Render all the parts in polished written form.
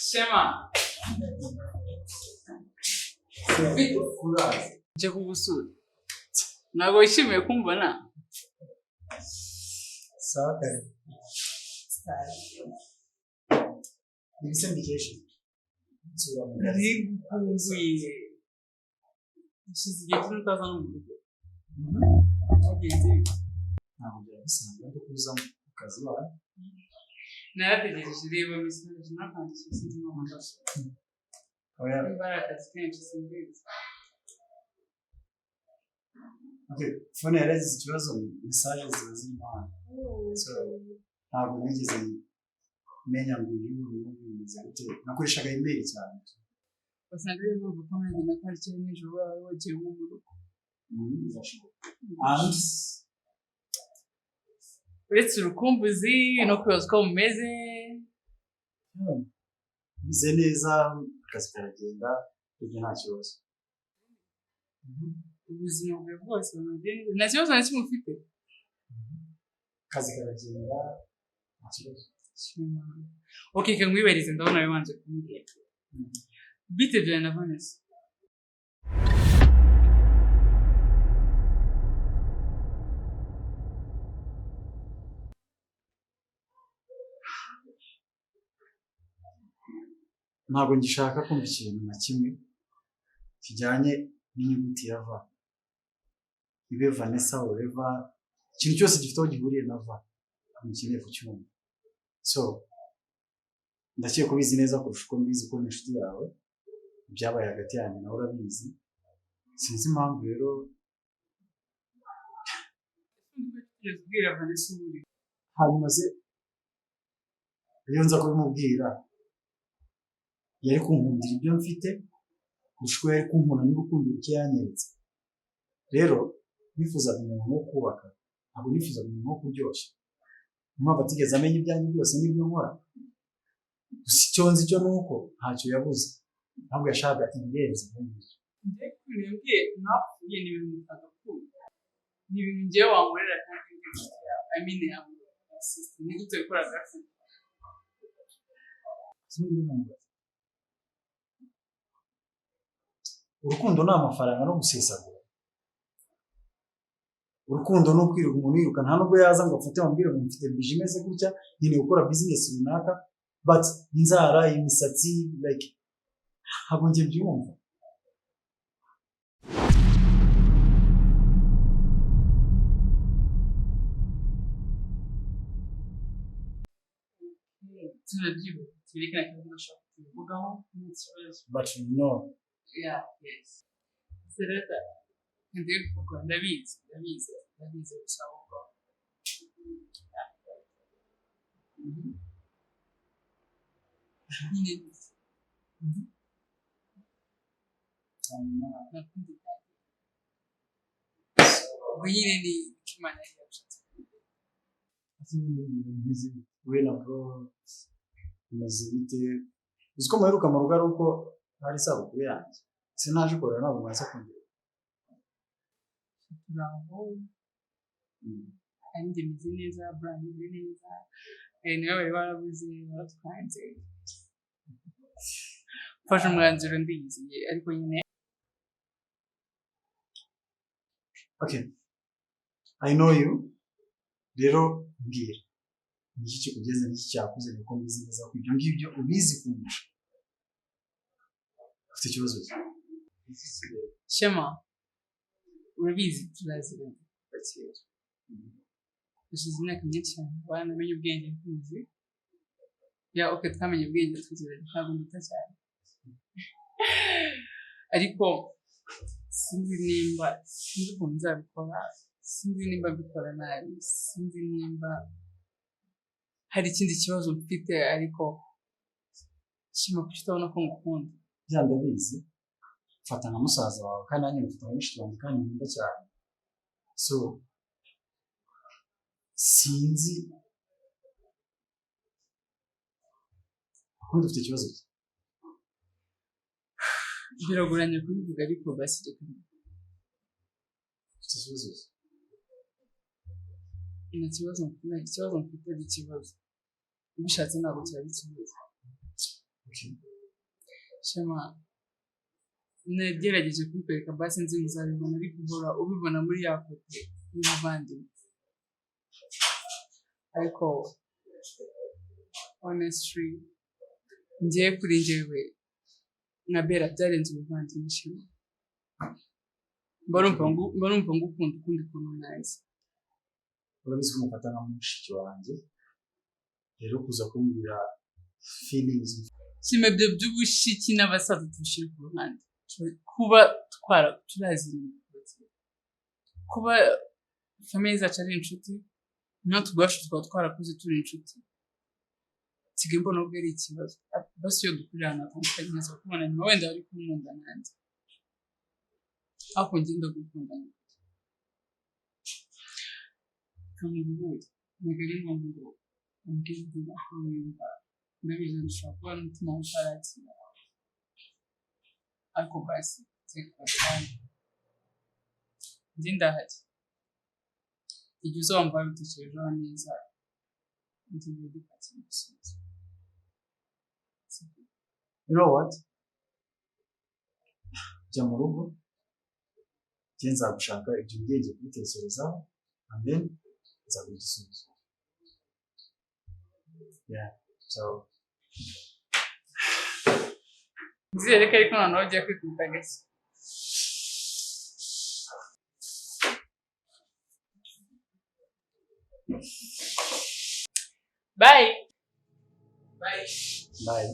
Shema. Nje kugusura. Ntabwo wishimiye kumbona? Sawa kare. Nibise mbikeshe. Narikumbuye. Nshyize igihe kinini utaza no mu rugo. Ntabwo byabisanga ko kuza mu kazi wawe. Narategereje reba message nakandikira sinzi mu maso. Oya. Barakazi kenshi simbizi. Okay, phone yaragize ikibazo message ziba zirimo hano. So ntabwo nigeze menya ngo uyu bimeze gute. Nakoreshaga email cyane. Basanga rero mpamvu ko nanjye nakarikiye nijoro wagiye mu rugo. And uretse urukumbuzi no kwibaza uko mumeze. Bize neza, akazi karagenda, ibyo nta kibazo. Ubuzima bwawe bwose bumeze nta kibazo na kimwe ufite. Akazi karagenda, nta kibazo. Okay, can wibarize ndabona bibanje kumbwira. Bite bya na Vanessa? Ntabwo ngishaka kumva ikintu na kimwe kijyanye n'inyuguti ya V. Ibe Vanessa whatever, ikintu cyose gifite aho gihuriye na V. Ngikeneye kucyumva. So, ndakeka kubizi neza kurusha uko mbizi ko n'inshuti yawe byabaye hagati yanyu nawe urabizi. Sinzi impamvu rero Yabwira Vanessa uri. hanyuma se iyo nza kubimubwira yari kunkundira ibyo mfite kurusha uko yari kunkunda n'urukundo ruke yanyeretse. Rero nifuzaga umuntu wo kubaka, ntabwo nifuzaga umuntu wo kuryoshya. Impamvu atigeze amenya ibyanyu byose n'ibyo nkora. Gusa icyo nzi cyo ni uko ntacyo yabuze. Ntabwo yashakaga ibirenze ibindi. Ndekurebye napfuye ni ibintu mutagakunda. Ni ibintu ngiye wankorera kandi n'inshuti yawe. I mean yawe. Ni gute gukora gasi? Urukundo ni amafaranga no gusesagura. Urukundo ni ukwirirwa umuntu yiruka, nta nubwo yaza ngo afate amubwire ngo mfite bije imeze gutya, nkeneye gukora business runaka, but inzara, imisatsi, like ntabwo njye byumva. Tunabyibuha. Twerekana ko ndashaka kubivugaho n'ikibazo. But no. Yeah, yes. Sereta. Ndabizi gusa ahubwo. Nyine ni kimana yabishatse. We na bro umaze bite? Uzi ko muheruka mu rugo ari uko hari isabukuru yanjye. Sinaje korera ntabwo mwaza kundeba. Turaho. Kandi meze neza, brand meze neza. Niwe bari barabuze baratwanze. Fashe umwanzuro ndiyiziye ariko nyine. Okay. I know you. Rero mbwira. Niki kikugeze niki cyakuzanye ko mbizi neza ko ibyo ngibyo ubizi kundusha. Ufite ikibazo cye? Shema. Urabizi turaziranye bakira. Dushize imyaka myinshi cyane banamenye ubwenge tuzi. Ya okay twamenye ubwenge tuziranye ntabwo ndita cyane. Ariko sinzi ukuntu nzabikora, sinzi nimba mbikora nabi, sinzi nimba hari ikindi kibazo mfite ariko Shema kuki utabona ko ngukunda? Ndabizi. Fata nka musaza wawe kandi nanjye mfata n'inshuti yanjye kandi nkunda cyane. So sinzi ukuntu ufite ikibazo cye. biragoranye kubivuga ariko basi reka nta kibazo mfite ari ikibazo ubishatse ntabwo cyari ikibazo shema nagerageje kubikwereka basi nzi muzabibona ariko uhora ubibona muri ya kote y'umuvandimwe ariko honestly ngiye kuri njyewe na Bella byarenze umuvandimwe shema mbarumva ngukunda ukundi kuntu nazi urabizi ko mufata nka mushiki wanjye rero kuza kumbwira feelings shema ibyo by'ubushiki n'abasaza tubishyira ku ruhande kuba turaziranye kuba famille zacu ari inshuti natwe ubwacu tukaba twarakuze turi inshuti nsigaye mbona ubwo ari ikibazo basi iyo dukurira ahantu hatandukanye neza kubona nyuma wenda wari kumwumva nanjye ariko ngenda gukundana kamubuye ntabwo ari ngombwa ngo umbwire aho wiyumva ndabizi nshobora kuba n'umutima utarakira ariko basi teka cyane njye ndahari igihe uzumva wabitekerejeho neza ngiye gupakira igisubizo you know what jya mu rugo njye nzagushaka ibyo ubwenge kubitekerezaho and then nzaguha igisubizo yeah so nzere ko ariko noneho ugiye kwikubita gake bye bye bye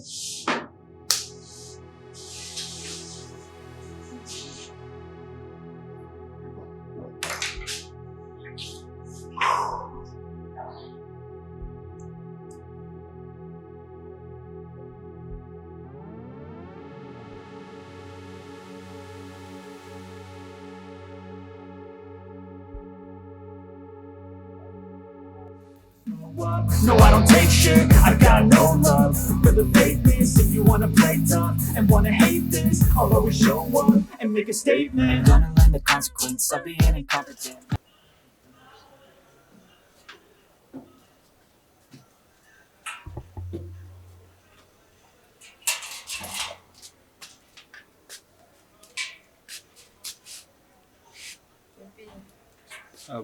No, I don't take shit, I got no love for the fakeness. If you wanna play tough and wanna hate this, I'll always show up and make a statement. Gonna learn the consequence of being incompetent.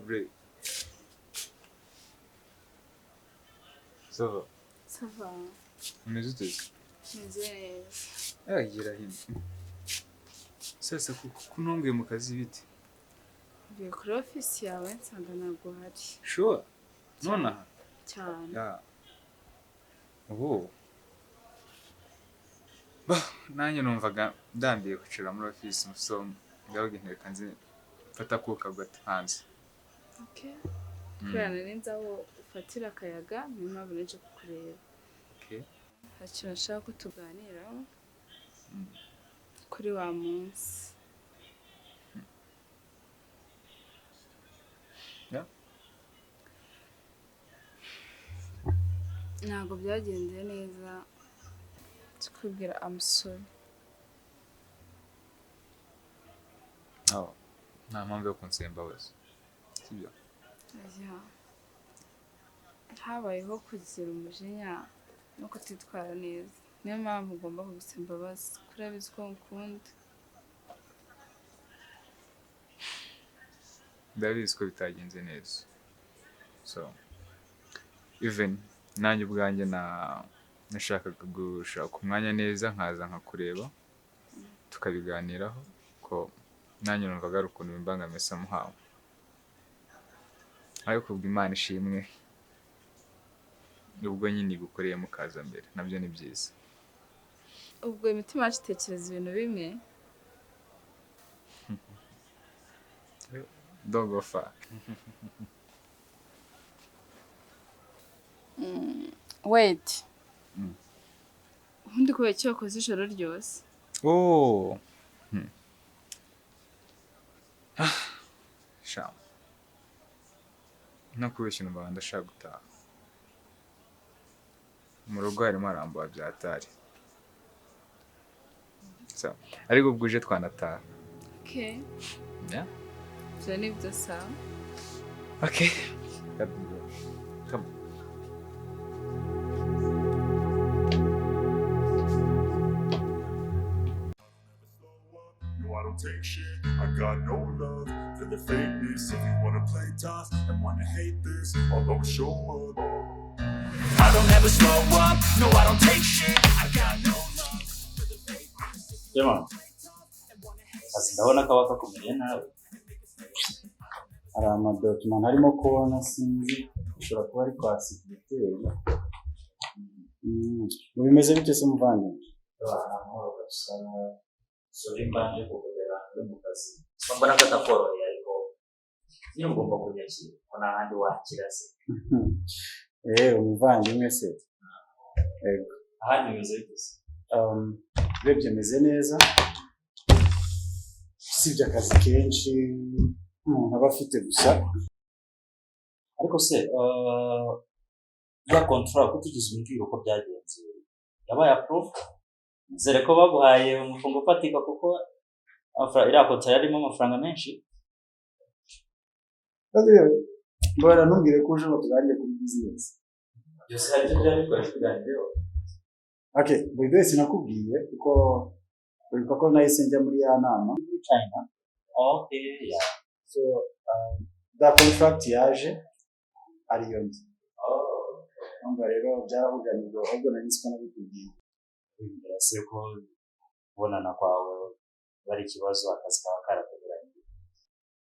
Break. Ça va. Ça va. Umeze ute? Meze neza. Gira hino. Sasa kunongeye mu kazi bite? Mvuye kuri ofisi yawe nsanga ntabwo uhari. Sure. Nonaha? Cyane. Ya. Oho. Nanjye numvaga ndambiye kwicara muri ofisi so ndavuga inteka nzi mfata kuka gato hanze. Okay. Kubera nari nzi aho ufatira akayaga niyo mpamvu naje kukureba. Okay. Hari ikintu nshaka ko tuganiraho kuri wa munsi. Yeah. Ntabwo byagendeye neza tukubwira I'm sorry. Oh. Nta mpamvu yo kunsemba wese. Sibyo? Yeah. Habayeho kugira umujinya no kutitwara neza. Niyo mpamvu ugomba kugusaba imbabazi. Kurabizi ko ngukunda. Ndabizi ko bitagenze neza. So, even nanjye ubwanjye nashakaga gushaka umwanya neza nkaza nkakureba tukabiganiraho ko nanjye numvaga ari ukuntu bimbangamiye somehow. Ariko ubwo Imana ishimwe ubwo nyine igukoreye mukaza mbere nabyo ni byiza. Ubwo imitima yacu itekereza ibintu bimwe. Don't go far. Wait. Ubundi kubera icyo wakoze ijoro ryose? Oh. Sha. Nakubeshya numva ndashaka gutaha. Mu rugo harimo arambuwa byatari. so ariko bwuje twanataha. Okay. Yeah. Ibyo ni byo sawa. Okay. Come. No, I don't take shit. I got no love for the fakeness. If you wanna play tough and wanna hate this, I'll always show up. I don't ever slow up. No, I don't take shit. I got no love for the fakeness. Jema, asi ndabona kaba kakumiriye nawe. Hari amadokima ntarimo kubona sinzi ushobora kuba ari kwa sekreteri. Bimeze bite se muvandimwe? Amahoro gusa sori mbanje kugera mu kazi mbona katakoroye ariko niyo ngomba kunyakira ko n'ahandi wakira se umuvandimwe se ahandi bimeze bite urebye meze neza usibye akazi kenshi umuntu aba afite gusa ariko se ya contract utigeze umbwira uko byagenze yabaye approve nzere ko baguhaye umufungo ufatika kuko iriya kontra yarimo amafaranga menshi. mbona ntumbwire ko uje ngo tuganire kuri business byose hari icyo byari bitwaje kuganiraho. Okay, buri wese nakubwiye kuko uribuka ko nahise njya muri ya nama muri China. Okay, yeah. So the contract yaje ariyo nzi rero byarahuganirwa ahubwo nari nzi ko nabikubwiye. Birase ko kubonana kwawe bari ikibazo akazi kawe karategeranye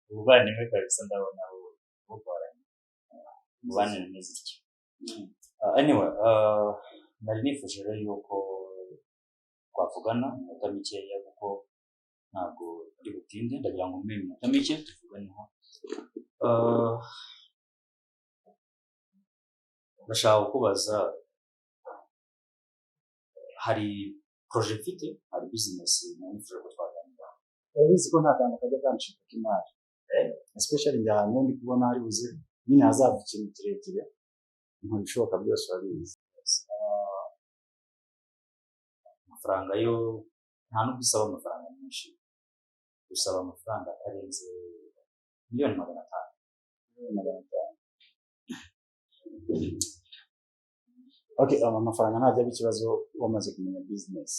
ubuvandimwe kabisa ndabona bugoranye ubane neza iki. Anyway, nari nifuje rero yuko twavugana iminota mikeya kuko ntabwo ari butinde ndagira ngo mbe iminota mike tuvuganeho. Ndashaka kubaza hari project mfite, hari business nifuje ko twaganira. Urabizi ko nta kantu kajya kancika k'imari, especially njya ahantu ndi kubona hari buze nyine hazava ikintu kirekire ntibishoboka byose urabizi. Amafaranga yo nta nubwo usaba amafaranga menshi, usaba amafaranga atarenze miliyoni 500. Okay, amafaranga ntajya ikibazo wamaze kumenya business.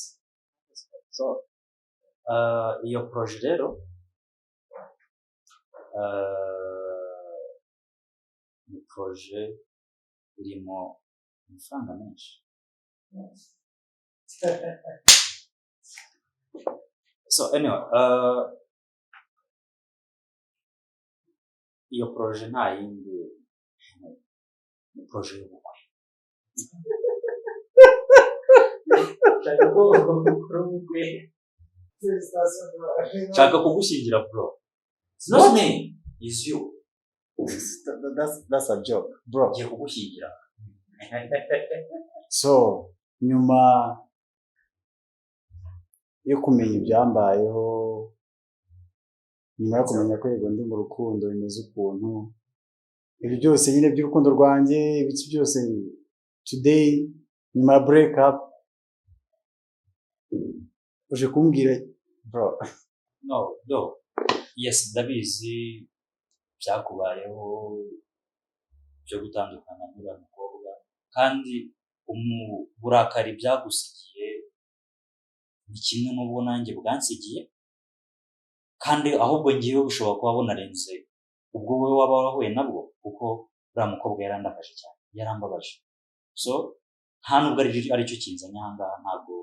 So iyo project rero ni project irimo amafaranga menshi. So anyway, iyo project nta yindi ni project y'ubukwe. Chaka kugushingira bro. It's not me, it's you. That's a joke, bro. Ngiye kugushingira. So nyuma yo kumenya ibyambayeho, nyuma yo kumenya ko yego ndi mu rukundo bimeze ukuntu, ibi byose nyine by'urukundo rwanjye, ibiki byose today nyuma ya break up uje kumbwira bro. No, yes, ndabizi byakubayeho byo gutandukana n'uriya mukobwa, kandi uburakari byagusigiye ni kimwe n'ubwo nanjye bwansigiye, kandi ahubwo ngiyeho bushobora kuba bunarenze ubwo wowe waba warahuye nabwo, kuko uriya mukobwa yarandakaje cyane, yarambabaje. So nta nubwo ari cyo kinzanye aha ngaha, ntabwo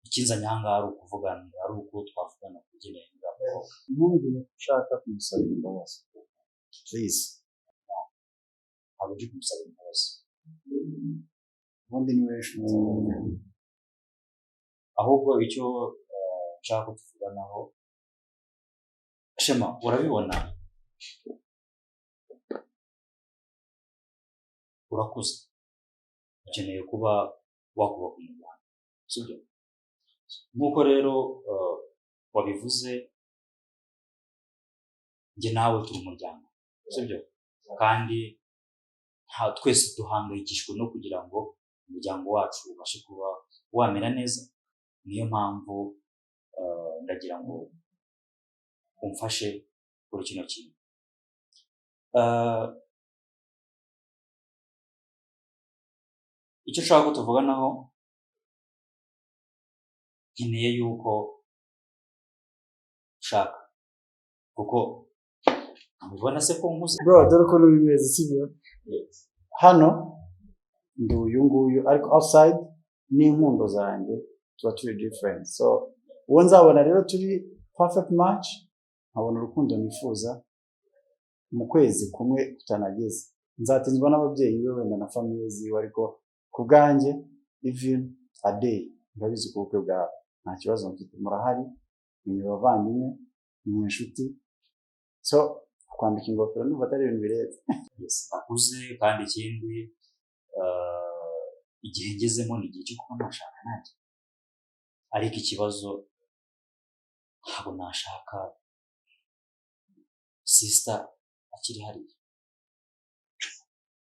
ikinzanye aha ngaha ari ukuvuganira, ari uko twavugana kugeneye ngabo. Ntumbwire ko ushaka kumusabira imbabazi, please. Ntabwo uje kumusabira imbabazi, ubundi ni wowe nshuti. ahubwo icyo nshaka kutuvuganaho, Shema, urabibona urakuze, ukeneye kuba wakubaka umuryango, sibyo? Nk'uko rero wabivuze, njye nawe turi umuryango, sibyo? Kandi twese duhangayikishijwe no kugira ngo umuryango wacu ubashe kuba wamera neza. Niyo mpamvu ndagira ngo umfashe kuri kino kintu. Icyo ushaka ko tuvuganaho, nkeneye yuko ushaka, kuko mubona se ko nkuze bro, dore ko bimeze sibyo. Hano ndi uyu nguyu, ariko outside n'inkundo zanjye tuba turi different. So uwo nzabona rero turi perfect match, nkabona urukundo nifuza mu kwezi kumwe kutanageze, nzatinzwa n'ababyeyi be wenda na famille ziwe, ariko ku bwanjye even a day ndabizi ko ubukwe bwawe nta kibazo mfite, murahari, ni bavandimwe, ni inshuti. So kwambika ingofero ndumva atari ibintu bireze. Yes, akuze kandi ikindi igihe ngezemo ni igihe cyo kuba nashaka nanjye, ariko ikibazo ntabwo nashaka sister akiri hariya.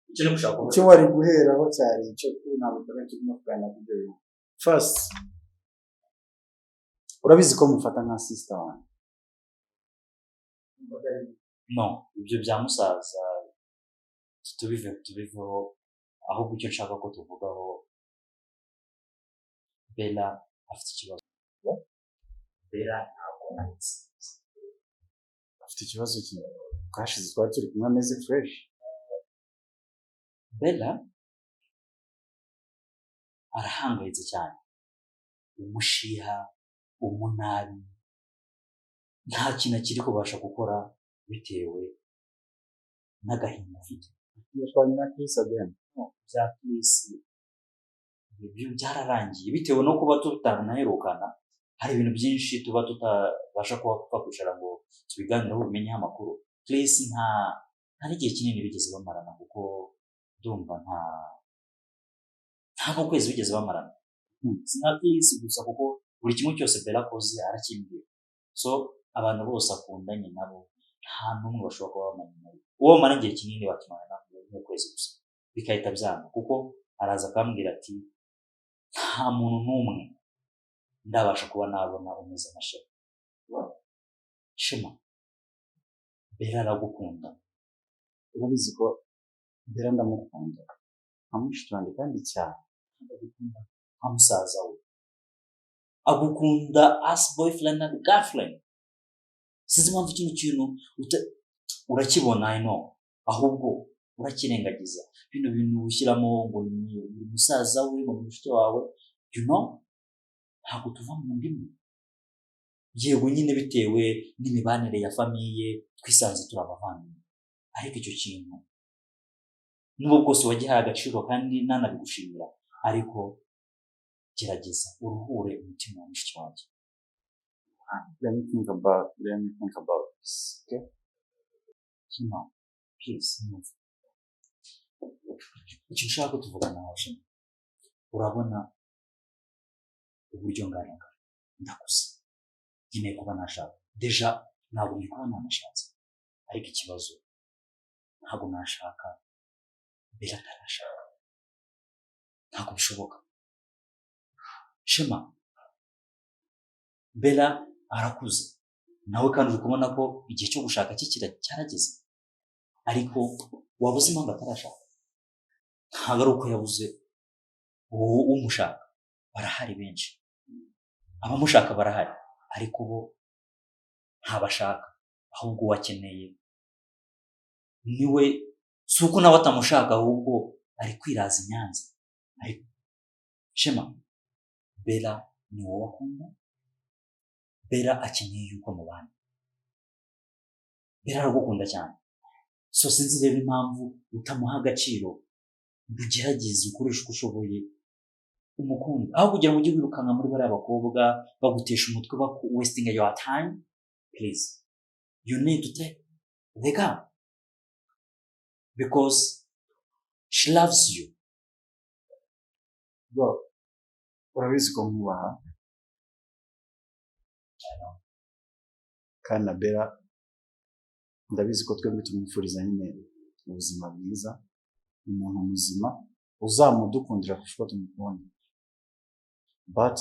Icyo wari guheraho cyari icyo ntabwo turimo kuganira ku byo. First, urabizi ko mufata nka sister wanjye? No, ibyo bya musaza tubiveho, ahubwo icyo nshaka ko tuvugaho, Bella afite ikibazo. Bella ntabwo afite ikibazo kimwe, kashize twari turi kumwe ameze fresh. Bella arahangayitse cyane, umushiha, umunabi, nta kintu akiri kubasha gukora bitewe n'agahinda afite. Yashwanye na Chris again. Bya Chris ibyo byararangiye bitewe no kuba tutanaherukana. Hari ibintu byinshi tuba tutabasha kuba kwicara ngo tubiganireho bimenye amakuru. Chris nta n'igihe kinini bigeze bamarana, kuko ndumva nta n'ukwezi bigeze bamarana. Sina Chris gusa, kuko buri kimwe cyose Bella akoze arakimbwira. So abantu bose akundanye nabo nta n'umwe bashobora kuba bamenya. Uwo bamara igihe kinini bakimarana nk'ukwezi gusa bikahita byanga, kuko araza akambwira ati nta muntu n'umwe ndabasha kuba nabona umeze nka Shema. Shema, Bella aragukunda, urabizi ko Bella ndamukunda nka mushiki wanjye kandi cyane. agukunda nka musaza we, agukunda as boyfriend and girlfriend. Sinzi impamvu kino kintu urakibona, I know, ahubwo urakirengagiza. Bino bintu ushyiramo ngo ni musaza we, ngo ni mushiki wawe, you know, ntabwo tuva mu ndimi. Yego nyine bitewe n'imibanire ya famiye twisanze turi abavandimwe, ariko icyo kintu nubwo bwose wagihaye agaciro kandi nanabigushimira, ariko gerageza uruhure umutima wa mushiki wanjye. Let me think about this, okay? Shema, please, move. Icyo ushaka ko tuvugana nawe, Shema, urabona uburyo ngana ndakuze, nkeneye kuba nashaka. Deja ntabwo ndi kuba nanashatse, ariko ikibazo ntabwo nashaka Bella atarashaka, ntabwo bishoboka. Shema, Bella arakuze nawe, kandi uri kubona ko igihe cyo gushaka cye cyarageze, ariko wabuze impamvu atarashaka. Ntabwo ari uko yabuze wowe umushaka, barahari benshi, abamushaka barahari, ariko bo ntabashaka, ahubwo wakeneye niwe, si uko nawe atamushaka, ahubwo ari kwiraza inyanza. Ariko Shema, Bella ni wowe akunda, Bella akeneye yuko mubana, Bella aragukunda cyane. So sinzi rero impamvu utamuha agaciro, ugerageze ukoresha uko ushoboye umukunda, aho kugira ngo ujye wirukanka muri bariya bakobwa bagutesha umutwe, wasting your time. Please, you need to take the girl because she loves you. Bro, urabizi ko nkubaha kandi na Bella ndabizi ko twebwe tumwifuriza nyine ubuzima bwiza, umuntu muzima uzamudukundira kurusha uko tumukunda. But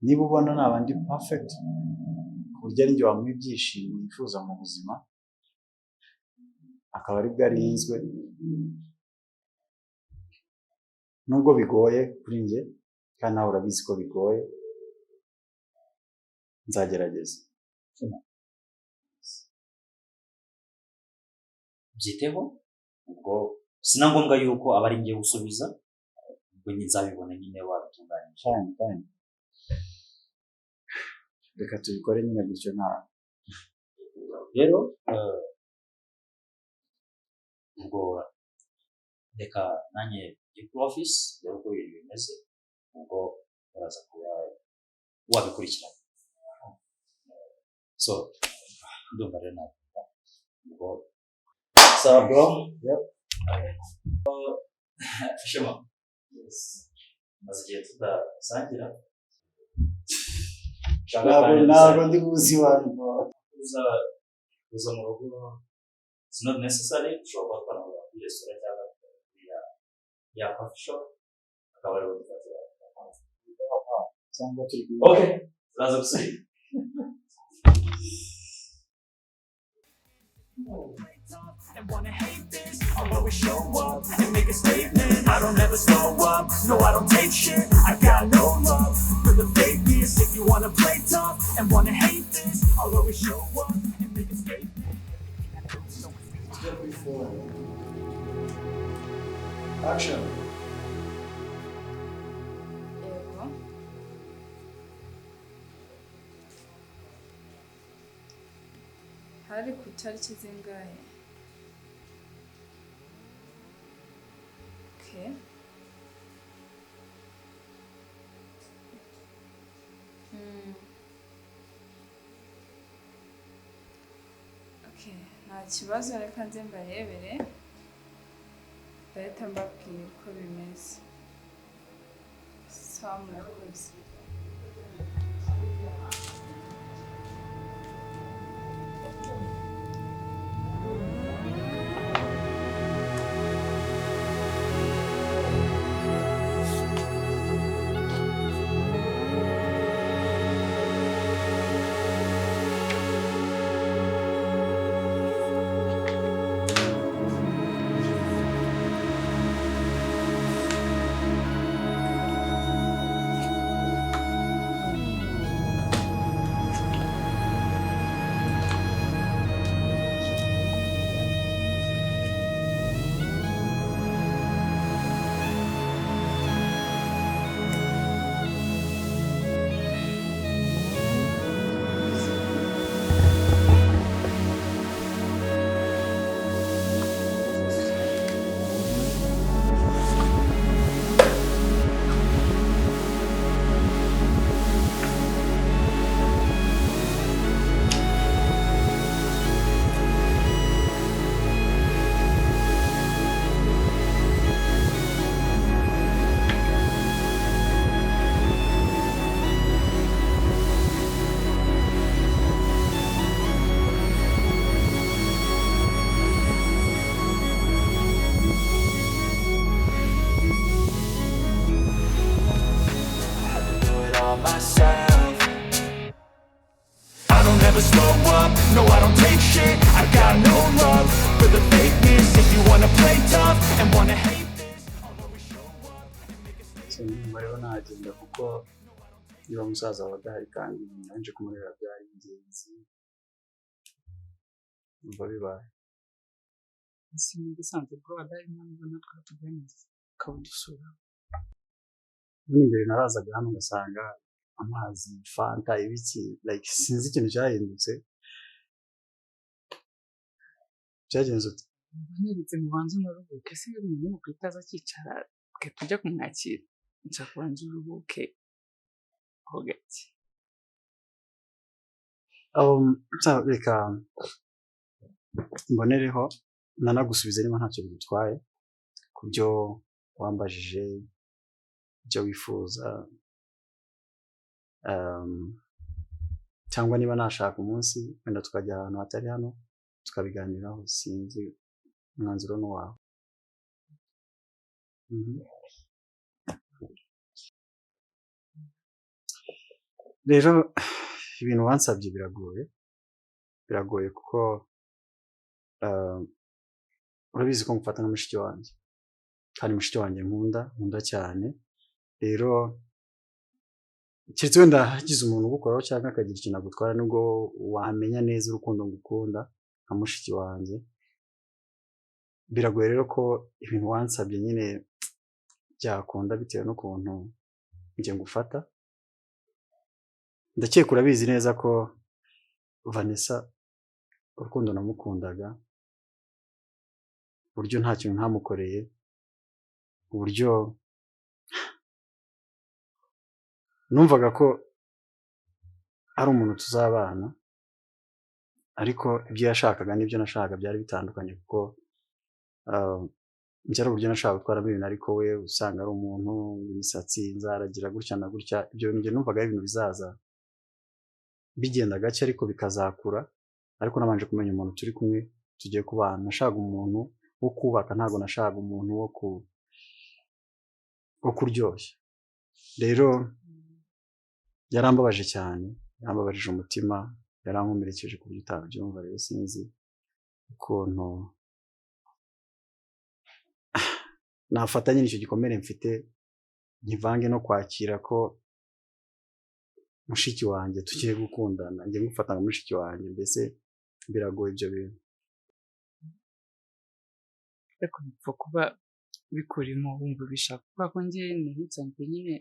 niba ubona naba ndi perfect ku buryo ari njye wamuha ibyishimo yifuza mu buzima akaba ari bwo arinzwe nubwo bigoye kuri njye kandi nawe urabizi ko bigoye nzagerageza byiteho ubwo sina ngombwa yuko aba ari njye gusubiza ubwo nzabibona nyine wabitunganyije cyane reka tubikore nyine gutyo nta rero ubwo reka nanjye njye kuri office rero uko ibintu bimeze ubwo baraza kuba wabikurikirana so ndumva rero navuga ubwo sawa bro shema maze igihe tudasangira ntabwo ndi buzi wanyu kuza mu rugo it's not necessary ushobora kuba twanahura kuri resitora cyangwa ya coffee shop akaba ariho dufatira cyangwa turi okay turaza gusiga and wanna hate this, I'll always show up and make a statement. I don't ever slow up, no I don't take shit. I got no love for the fakeness. If you wanna play tough and wanna hate this, I'll always show up and make a statement. action Yego. Hari ku itariki zingahe? Okay. Okay, nta kibazo reka nze mbarebere ndahita mbabwira uko bimeze. Sawa murakoze. Myself, I don't ever slow up, no I don't take shit. I got no love for the fakeness. If you wanna play tough and wanna hate this, I'll always show up and make a statement. so nyuma rero nagenda kuko niba musaza wawe adahari kandi nanje kumurera byari ingenzi umva bibaye si bisanzwe bwo adari mpamvu natwe tuganiriza ukabudusura ubundi mbere narazaga hano ugasanga amazi fanta ibiki like sinzi ikintu cyahindutse cyagenze ute nirutse mu banzu n'uruhuke si biri mu kwitaza akicara twe tujya kumwakira nca kubanza uruhuke aho gake reka mbonereho nanagusubiza niba ntacyo bigutwaye ku byo wambajije icyo wifuza cyangwa niba nashaka umunsi wenda tukajya ahantu hatari hano tukabiganiraho sinzi umwanzuro n'uwawe rero ibintu wansabye biragoye kuko urabizi ko ngufata nka mushiki wanjye kandi mushiki wanjye nkunda cyane rero keretse wenda hagize umuntu ugukoraho cyangwa akagira ikintu agutwara nubwo wamenya neza urukundo ngukunda nka mushiki wanjye biragoye rero ko ibintu wansabye nyine byakunda bitewe n'ukuntu njye ngufata ndakeka urabizi neza ko Vanessa urukundo namukundaga uburyo nta kintu ntamukoreye uburyo numvaga ko ari umuntu tuzabana ariko ibyo yashakaga n'ibyo nashakaga byari bitandukanye kuko njye ari uburyo nashaka gutwaramo ibintu ariko we usanga ari umuntu w'imisatsi nzaragira gutya na gutya ibyo bintu njye numvaga ari ibintu bizaza bigenda gake ariko bikazakura ariko nabanje kumenya umuntu turi kumwe tugiye kubana nashaka umuntu wo kubaka ntabwo nashaka umuntu wo kuryoshya rero yarambabaje cyane yambabarije umutima yarankomerekeje ku buryo utabyumva rero sinzi ukuntu nafatanye n'icyo gikomere mfite nkivange no kwakira ko mushiki wanjye tugiye gukundana njye ngufata nka mushiki wanjye mbese biragoye ibyo bintu ariko bipfa kuba bikurimo wumva ubishaka kubera ko njye nsanzwe nyine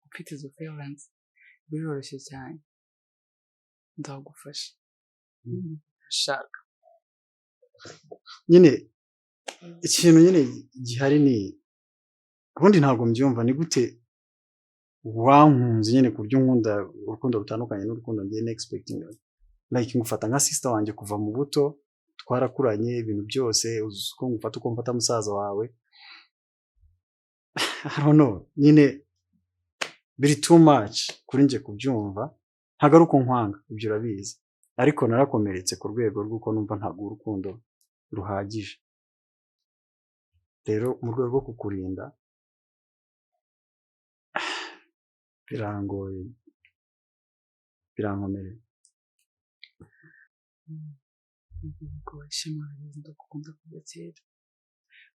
ufite izo feelings biroroshye cyane ndagufasha ushaka nyine ikintu nyine gihari ni ubundi ntabwo mbyumva ni gute wankunze nyine ku buryo nkunda urukundo rutandukanye n'urukundo ngiye expecting like ngufata nka sister wanjye kuva mu buto twarakuranye ibintu byose uko ngufata uko mfata musaza wawe I don't know nyine biri too much kuri njye kubyumva ntabwo ari uko nkwanga ibyo urabizi ariko narakomeretse ku rwego rw'uko numva ntabwo urukundo ruhagije rero mu rwego rwo kukurinda birangoye birankomereye shema ndakunda kuva kera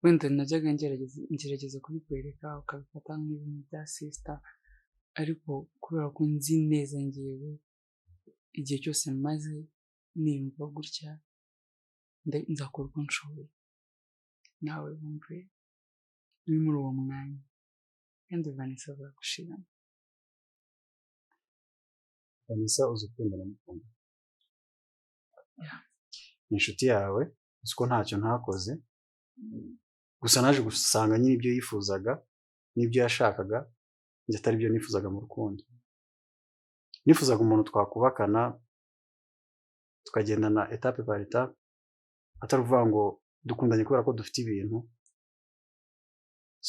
wenda najyaga ngerageza kubikwereka ukabifata nk'ibintu bya sister ariko kubera ko nzi neza ngewe igihe cyose maze nimva gutya nzakora uko nshoboye nawe wumve uri muri uwo mwanya kandi Vanessa azagushiramo Vanessa uzi ukunda ndamukunda ni inshuti yawe uzi ko ntacyo ntakoze gusa naje gusanga nyine ibyo yifuzaga n'ibyo yashakaga njye atari byo nifuzaga mu rukundo nifuzaga umuntu twakubakana tukagendana etape par etape atari uvuga ngo dukundanye kubera ko dufite ibintu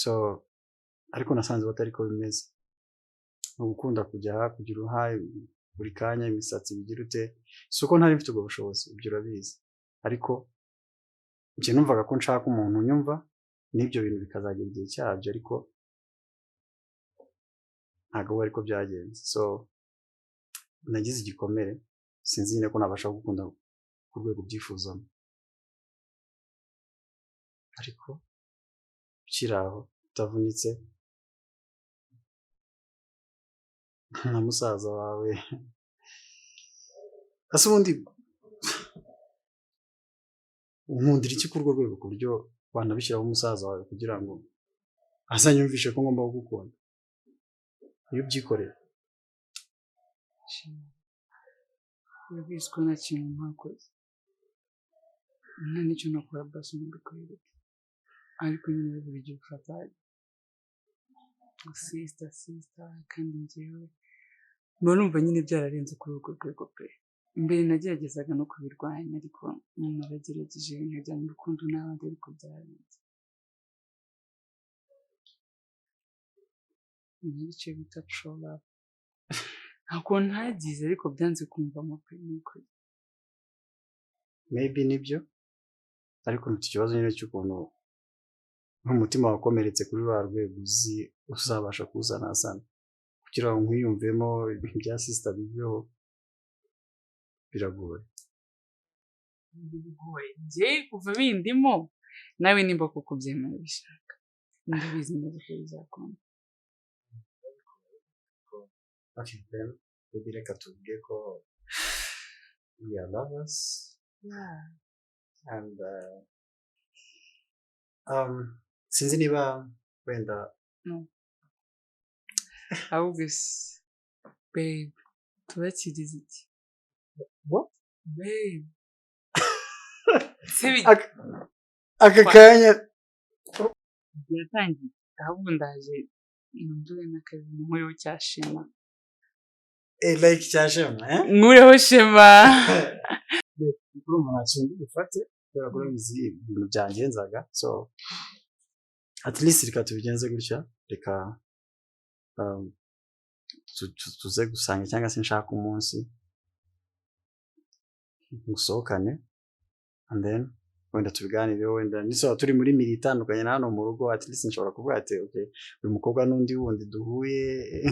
so ariko nasanze batari ko bimeze ni ugukunda kujya kugira uruhare buri kanya imisatsi bigira ute si uko ntari mfite ubwo bushobozi ibyo urabizi ariko njye numvaga ko nshaka umuntu unyumva n'ibyo bintu bikazagera igihe cyabyo ariko ntabwo ariko byagenze so nagize igikomere sinzi nyine ko nabasha gukunda ku rwego byifuzamo ariko ukiri aho utavunitse nka musaza wawe ese ubundi unkundira iki ku urwo rwego ku buryo wanabishyiraho umusaza wawe kugira ngo azanyumvishe ko ngomba kugukunda iyo ubyikorera urabizi ko nta kintu ntakoze nta n'icyo nakora basi mbikwereke ariko nyine buri gihe ufata sister kandi njyewe mba numva nyine byararenze kuri urwo rwego pe mbere nageragezaga no kubirwanya ariko naragerageje nkajya mu rukundo n'abandi ariko byarenze nicyo bita true love ntabwo ntagize ariko byanze kumvamo pe nuko maybe nibyo ariko mfite ikibazo nyine cy'ukuntu nk'umutima wakomeretse kuri rwa rwego uzi uzabasha kuwusanasana kugira ngo nkwiyumvemo ibintu bya sister biveho biragoye. Njye kuva bindimo nawe nimba kuko byemera bishaka ndabizi neza ko bizakunda. Okay, then maybe reka tuvuge ko we are lovers. Yeah. And sinzi niba wenda No. ahubwo babe tubakiriza iki? What? Babe. aka kanya biratangiye ahubwo ndaje nundure n'akabintu nkuriho cyashema. like cyashema Nkuriho shema. kuri umuntu akindi gufate kubera ko bizi ibintu byangenzaga, so at least reka tubigenze gutya, reka tuze gusanga cyangwa se nshaka umunsi musohokane and then wenda tubiganireho, wenda nisoba turi muri miri itandukanye na hano mu rugo, at least nshobora kuvuga ati okay uyu mukobwa n'undi wundi duhuye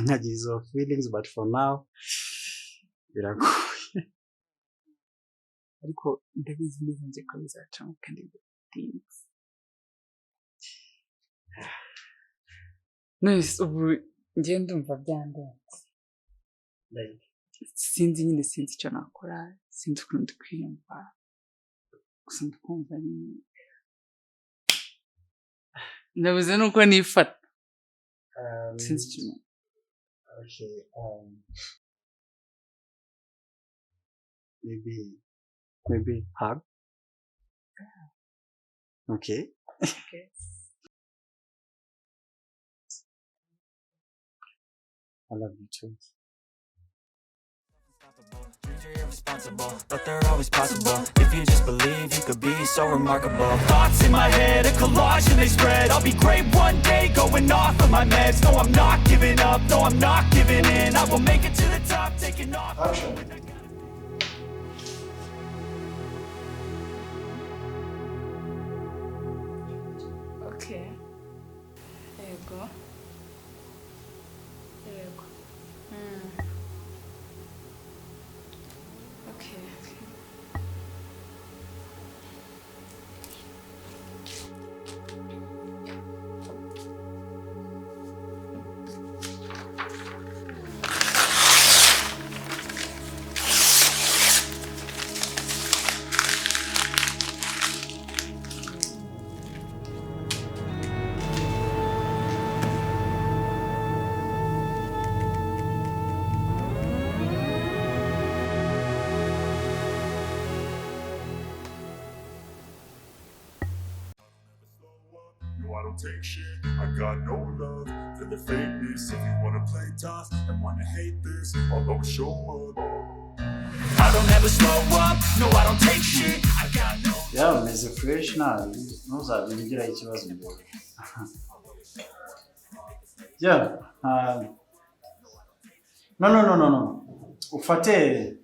nkagira izo feelings, but for now biragoye. Ariko ndabizi neza nje ko bizacamo kandi bitinze. Nese ubu njye ndumva byandenze. Sinzi nyine sinzi icyo nakora, sinzi ukuntu ndi kwiyumva, gusa ndikumva nyine nabuze nuko nifata. Sinzi icyo. Okay, maybe hug. Okay. Okay. I love you too. Dreams are irresponsible, but they're always possible. If you just believe, you could be so remarkable. Thoughts in my head, a collage and they spread. I'll be great one day, going off of my meds. No, I'm not giving up, no, I'm not giving in. I will make it to the top, taking off. Action. Okay. Yego. Yego. Okay. No, I don't take shit. I got no love for the fakeness. If you wanna play tough and wanna hate this, I'll always show up. I don't ever slow up, no, I don't take shit. I got no. Yeah, meze fresh na ntuzabigiraho ikibazo mbere. Yeah, no. Ufate.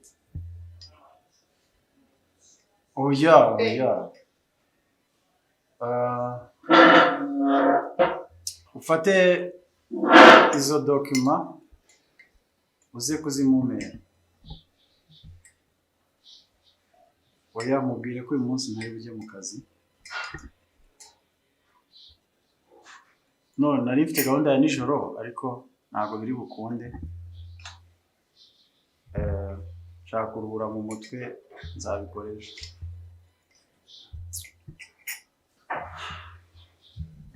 Oh yeah. Ufate izo document uze kuzimumera. Oya mubwire ko uyu munsi ntari bujye mu kazi. No, nari mfite gahunda ya nijoro ariko ntabwo biri bukunde. Nshaka kuruhura mu mutwe nzabikoresha.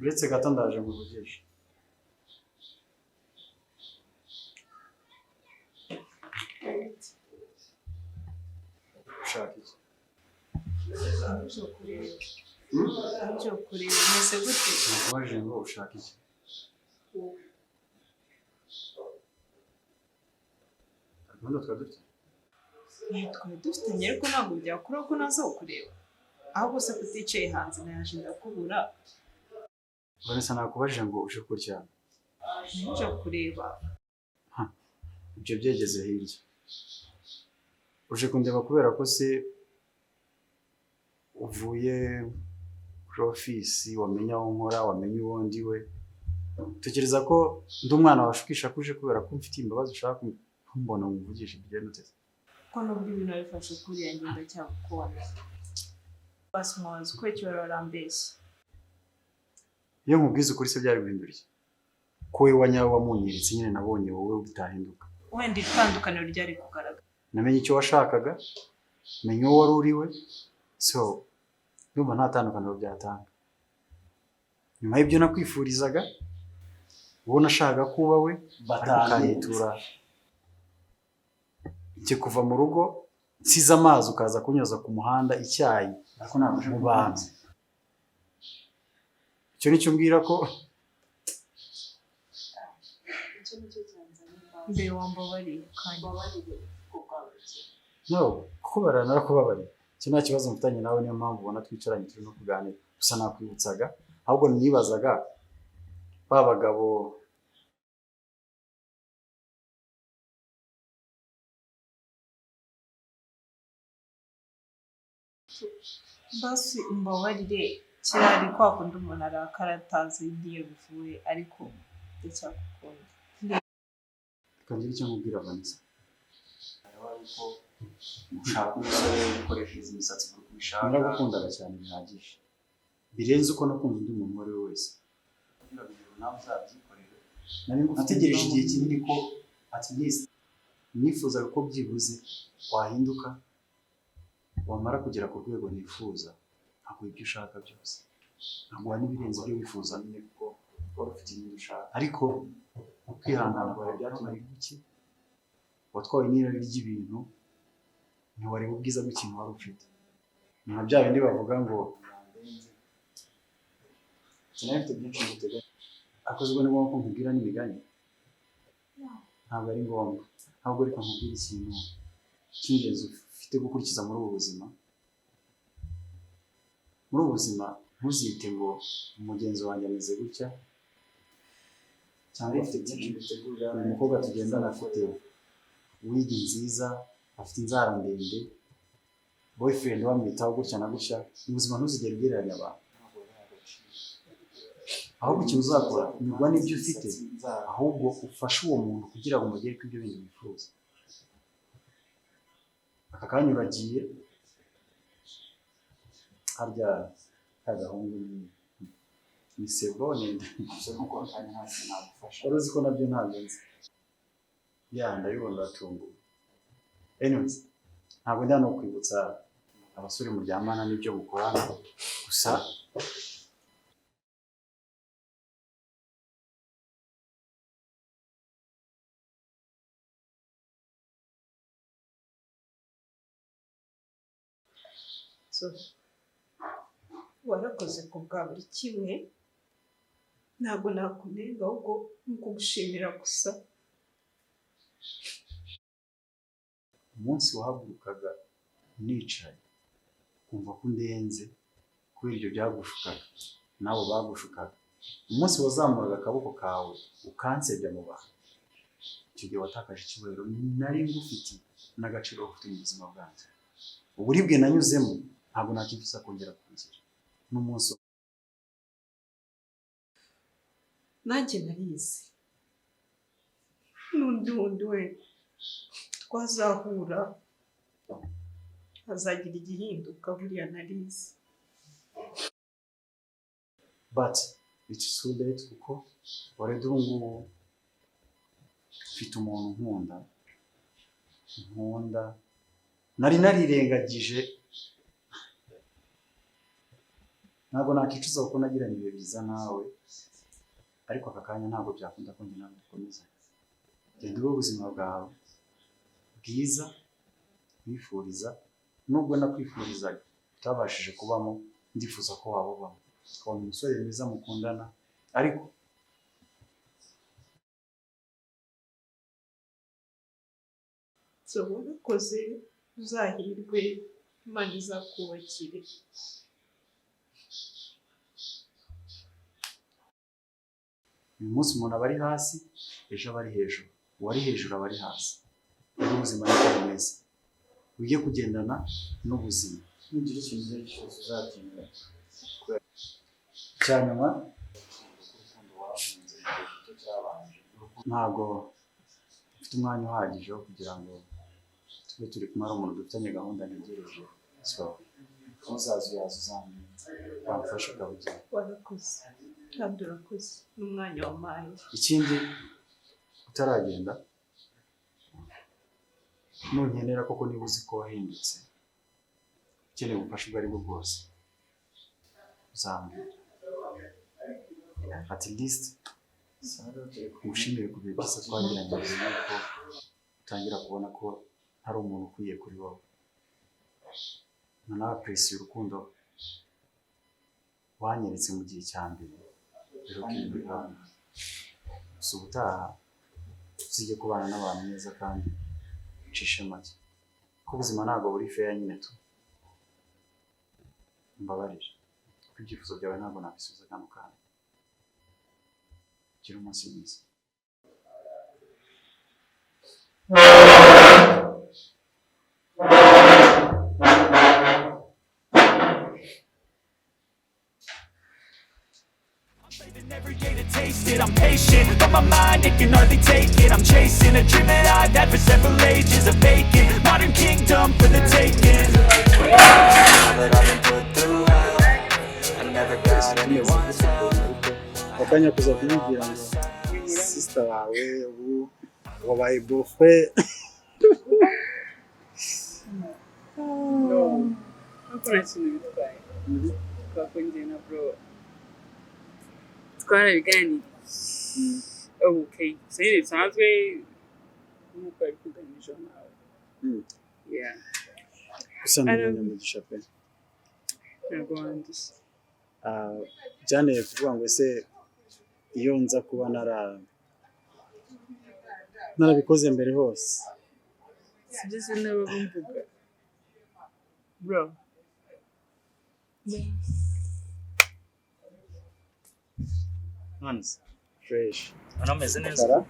Uretse gato ndaje nguvugisha. Ushaka iki? Nje kureba meze gute? Nakubaje ngo ushaka iki? Gahunda twari dufite. Twari dufitanye ariko ntabwo byakora ko naza kureba. Ahubwo se kuticaye hanze naje ndakubura. Vanessa nakubajije ngo uje kurya. Nje kureba. Ibyo byegeze hirya. Uje kundeba kubera ko se uvuye kuri ofisi wamenya aho nkora, wamenya uwo ndi we. tekereza ko ndi umwana washukisha kuje kubera ko mfitiye imbabazi ushaka kumbona umuvugisha ibigenda uteze ko nubwo ibintu bifashe kuri ya ngenda cyakubona basi mwazi ko icyo barambeshye iyo nkubwiza ukuri se byari guhindura iki ko we wanyawe wamunyiritse nyine nabonye wowe utahinduka wenda itandukaniro ryari kugaragara namenye icyo washakaga menya uwo wari uriwe so ndumva nta tandukaniro byatanga nyuma y'ibyo nakwifurizaga uwo nashakaga kuba we batahitura njye kuva mu rugo nsize amazi ukaza kunyoza ku muhanda icyayi ariko ntabwo mu bantu icyo nicyo mbwira ko mbere wambabariye kandi no kubarana narakubabariye icyo nta kibazo mfitanye nawe niyo mpamvu ubona twicaranye turi no kuganira gusa nakwibutsaga ahubwo nibazaga ba bagabo basi mbabarire kirari kwa kundi umuntu arakara atazi ngiye bivuye ariko ndacyakukunda kandi icyo nkubwira Vanessa ariko ushaka umusore ukoresheje imisatsi kuri kubishaka naragukundaga cyane bihagije birenze uko nakunze undi muntu wari we wese kugira ngo nawe uzabyikorere nari ngutegereje igihe kinini ko at least nifuzaga ko byibuze wahinduka wamara kugera ku rwego nifuza nkaguha ibyo ushaka byose nkaguha n'ibirenze ibyo wifuza nyine kuko wari ufite ibintu ushaka ariko ukwihangana kwawe byatumye iki watwawe n'irari ry'ibintu ntiwareba ubwiza bw'ikintu wari ufite nka bya bindi bavuga ngo sinafite byinshi nguteganya akozwe ni ngombwa ko nkubwira n'imigani ntabwo ari ngombwa ahubwo reka nkubwire ikintu cy'ingenzi ufite gukurikiza muri ubu buzima ntuzite ngo umugenzi wanjye ameze gutya cyangwa afite byinshi bitegura umukobwa tugendana afite wigi nziza afite inzara ndende boyfriend wamwitaho gutya na gutya ubuzima ntuzigere ugereranya abantu ahubwo ikintu uzakora nyurwa n'ibyo ufite ahubwo ufashe uwo muntu kugira ngo umugere ku ibyo bintu wifuza aka kanya uragiye harya kagahungu ni sebone nuko akanya hasi nagufasha uruzi ko nabyo ntabyo nzi ndabibona uratunguwe anyways ntabwo ndi hano kwibutsa abasore muryamana n'ibyo mukorana gusa warakoze ku bwa buri kimwe ntabwo nakunenga ahubwo ni ukugushimira gusa umunsi wahagurukaga nicaye kumva ko undenze kubera ibyo byagushukaga nabo bagushukaga umunsi wazamuraga akaboko kawe ukansebya mu bantu icyo gihe watakaje icyubahiro nari ngufitiye n'agaciro ufite mu buzima bwanjye uburibwe nanyuzemo ntabwo nakifuza kongera kugira n'umunsi nanjye narize n'undi wundi we twazahura azagira igihinduka buriya narize but it's too late kuko already ubu ngubu mfite umuntu nkunda nari narirengagije ntabwo nakicuza kuko nagiranye ibihe byiza nawe ariko aka kanya ntabwo byakunda ko njye nawe dukomeza genda ube ubuzima bwawe bwiza wifuriza nubwo nakwifurizaga utabashije kubamo ndifuza ko waba ubamo ukabona umusore mwiza mukundana ariko warakoze uzahirwe Imana izakubakire uyu munsi umuntu aba ari hasi ejo aba ari hejuru uwari hejuru aba ari hasi rero ubuzima niko bumeze ujye kugendana n'ubuzima nugira ikintu icyo ari cyo cyose uzakenera cyanyuma ntabwo mfite umwanya uhagije wo kugira ngo tube turi kumwe ari umuntu dufitanye gahunda ntegereje, so uzaza uyaza uzamenya wamfasha ukabugira. warakoze kandi urakoze n'umwanya wampaye. Ikindi utaragenda nunkenera koko niba uzi ko wahindutse ukeneye ubufasha ubwo ari bwo bwose uzambwira, at least ngushimire ku bihe byiza twagiranye mbere yuko utangira kubona ko hari umuntu ukwiye kuri wowe, nanapresiye urukundo wanyeretse mu gihe cya mbere rero kwibuka gusa ubutaha usibye kubana n'abantu neza kandi ucishe make ko ubuzima ntabwo buri feya nyine tu mbabarira ko ibyifuzo byawe ntabwo nabisubiza kano kanya. Gira umunsi mwiza. Every day to taste it, I'm patient, but my mind, it can hardly take it. I'm chasing a dream that I've had for several ages, a vacant modern kingdom for the taking. Akanya kuza kumubwira ngo sister wawe ubu wabaye boyfriend. Hakuna kintu bitwaye. Twakongeye na bro. Twarabiganiriye. Okay. Sasa bisanzwe nk'uko abikuganije nawe. Yeah. Gusa n'umunyamugisha pe. Ntabwo wandusha. Byanteye kuvuga ngo ese iyo nza kuba narabikoze mbere hose. Sibyo se nabo bumvuga. Bro. Nonese Fresh. anameze neza.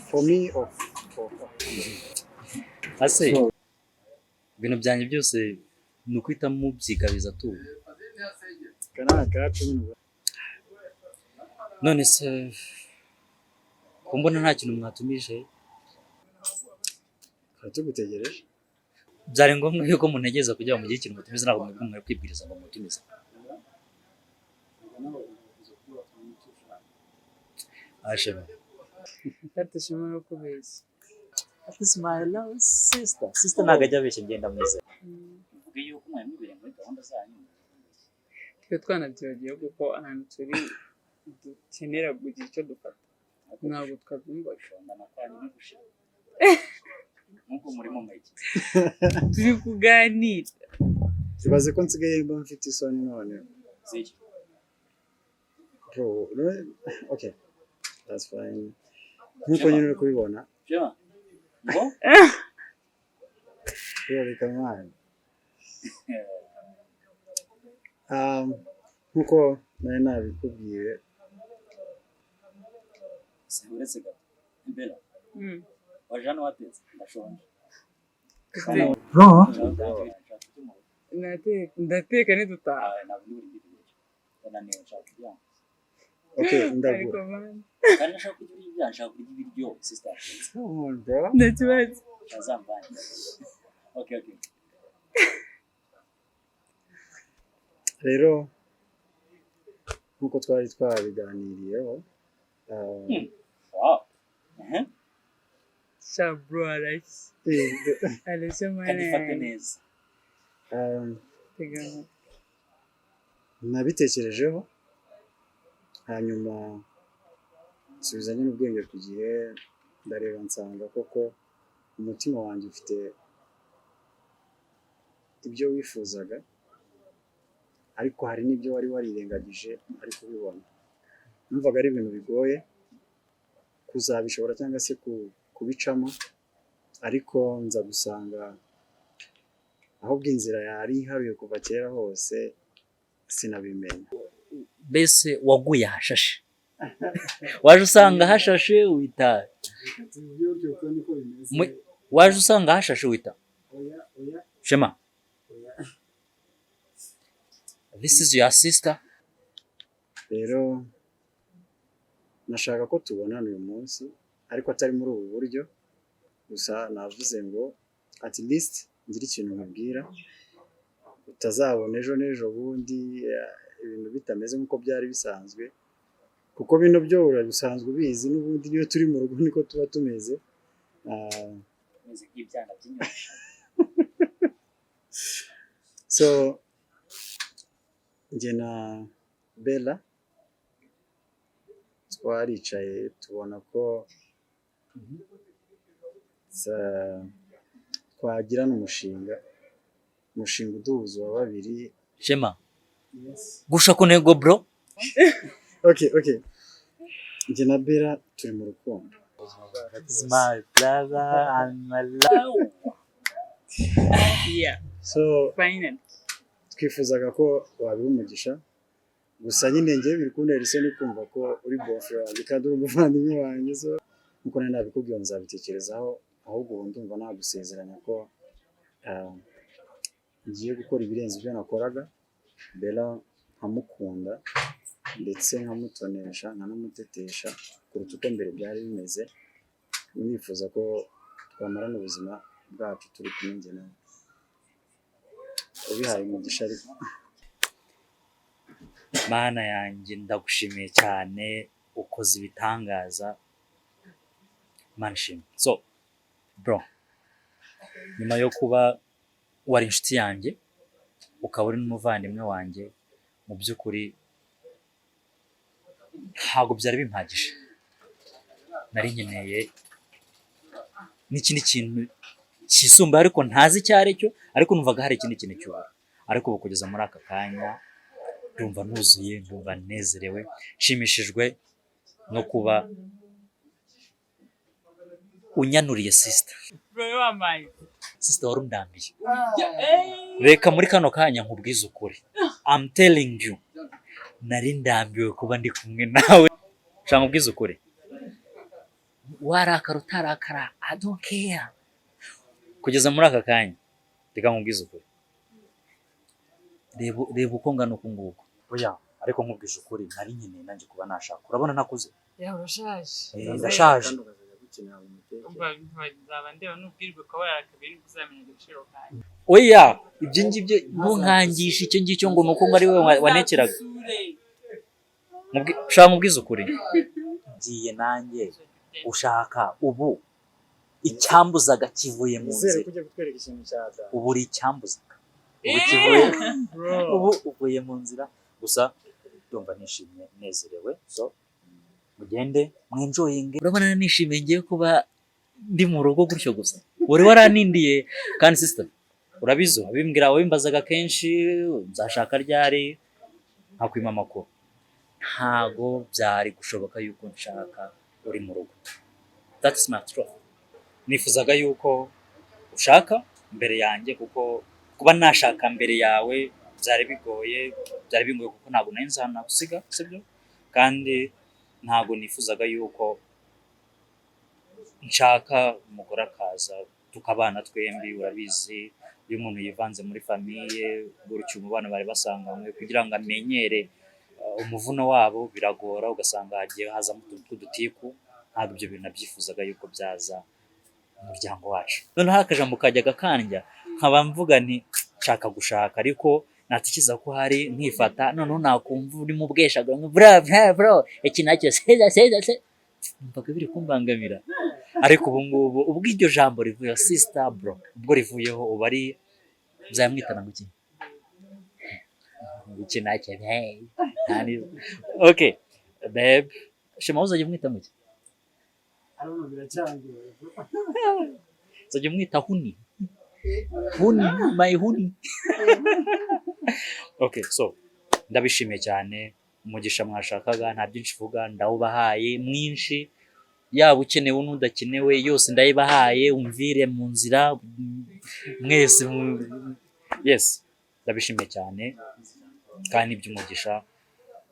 For me of Ase ibintu byanjye byose ni ukwita mubyigabiza tu. kanaka cumi. None se kumbona nta kintu mwatumije tugutegereje. byari ngombwa yuko muntegeza kugira ngo mugire ikintu mutumiza ntabwo mwari kwibwiriza ngo mutumize. Ashema Katashima no kubeshya. That is my love sister. Sister ntabwo ajya abeshya ngenda mwize. Mvuge yuko mwari mwibereye muri gahunda zanyu. Twe twanabyibagiye kuko ahantu turi dukenera kugira icyo dufata. Ntabwo twabyumva Ndana kwani n'igushira. Nkuko muri mu make. turi kuganira. Tubaze ko nsigaye mba mfite isoni none. Ziki. Bro, okay. That's fine. Nkuko nyine uri kubibona. Jema. Ngo? Reka mwana. Nkuko nari nabikubwiye. Uretse gato. Imbere. Wajana watetse ndashonje. Bro. Ndateka nidutaha. Okay, ndagura. Kandi nashaka kurya ibiryo, nshaka kurya ibiryo sister. Come on, bro. Ndakibaza. Azambanye. Okay. Rero nkuko twari twabiganiriyeho. Wow. Bro arashye. Arashye Kandi fate mwana. neza. Tegama. Nabitekerejeho hanyuma nsubizanye n'ubwenge ku gihe ndareba nsanga koko umutima wanjye ufite ibyo wifuzaga ariko hari n'ibyo wari warirengagije ariko ubibona. Numvaga ari ibintu bigoye kuzabishobora cyangwa se kubicamo ariko nza gusanga ahubwo inzira yari iharuye kuva kera hose sinabimenya. Bese waguye hashashe. Waje usanga hashashe wita. Waje usanga hashashe wita. Shema. This is your sister. rero nashaka ko tubonana uyu munsi ariko atari muri ubu buryo gusa navuze ngo at least ngira ikintu nkubwira utazabona ejo n'ejo bundi ibintu bitameze nk'uko byari bisanzwe kuko bino byo urabisanzwe ubizi n'ubundi niyo turi mu rugo niko tuba tumeze meze nk'ibyana by'inyoni. so njye na Bella twaricaye tubona ko twagirana umushinga uduhuza wa babiri. Shema gusha ku ntego bro. Okay njye na Bella turi mu rukundo. My brother and my love. Yeah, So finally. twifuzaga ko wabiha umugisha gusa nyine njye biri kuntera isoni kumva ko uri boyfriend wanjye kandi uri umuvandimwe wanjye so nkuko nari nabikubwiye nzabitekerezaho ahubwo ubu ndumva nagusezeranya ko ngiye gukora ibirenze ibyo nakoraga Bella nkamukunda ndetse nkamutonesha nkanamutetesha kuruta uko mbere byari bimeze nifuza ko twamarana ubuzima bwacu turi kumwe njye nawe ubihaye umugisha ariko Mana yanjye ndagushimiye cyane ukoze ibitangaza Mana shimwe. So bro nyuma yo kuba wari inshuti yanjye ukaba uri n'umuvandimwe wanjye mu by'ukuri ntabwo byari bimpagije nari nkeneye n'ikindi kintu kisumbuye ariko ntazi icyo ari cyo ariko numvaga hari ikindi kintu cyubara ariko ubu kugeza muri aka kanya ndumva nuzuye ndumva nezerewe nshimishijwe no kuba unyanuriye sister wari undambiye reka muri kano kanya nkubwize ukuri I'm telling you nari ndambiwe kuba ndi kumwe nawe nshaka nkubwize ukuri warakara utarakara I don't care kugeza muri aka kanya reka nkubwize ukuri reba uko ngana uku nguku oya ariko nkubwije ukuri nari nkeneye nanjye kuba nashaka urabona nakuze urashaje ndashaje nzaba ndeba n'ubwirwe ko warakabiri kuzamenya agaciro kanjye oya ibyo ngibyo ntunkangisha icyo ngicyo ngo nuko ngo ari wowe wanekeraga ushaka nkubwize ukuri ngiye nanjye ushaka ubu icyambuzaga kivuye mu nzira ubu uri icyambuzaga ubu kivuye ubu uvuye mu nzira gusa ndumva nishimye nezerewe so mugende mwenjoyinge urabona nishimiye ngiye kuba ndi mu rugo gutyo gusa wari waranindiye kandi sister urabizo bimbwira wimbazaga kenshi nzashaka ryari nkakwima amakuru ntago byari gushoboka yuko nshaka uri mu rugo that's my truth nifuzaga yuko ushaka mbere yanjye kuko kuba nashaka mbere yawe byari bigoye kuko ntabwo nari nzana gusiga sibyo kandi ntabwo nifuzaga yuko nshaka umugore akaza tukabana twembi urabizi iyo umuntu yivanze muri famiye gutyo umubano bari basanganywe kugira ngo amenyere umuvuno wabo biragora ugasanga hagiye hazamo udutiku ntabwo ibyo bintu nabyifuzaga yuko byaza umuryango wacu noneho akajambo kajyaga kandya nkaba mvuga nti nshaka gushaka ariko natikiza ko hari nkifata noneho nakumva uri mu bweshaga bro iki nacyo seza mbaga biri kumbangamira ariko ubu ngubu ubwo iryo jambo rivuye sister bro ubwo rivuyeho uba ari byamwitana ngo iki nacyo okay babe shema uzajya umwita muke uzajya umwita huni my honey okay so ndabishimiye cyane umugisha mwashakaga nta byinshi vuga ndawubahaye mwinshi yaba ukenewe n'udakenewe yose ndayibahaye umvire mu nzira mwese yes ndabishimiye cyane kandi by'umugisha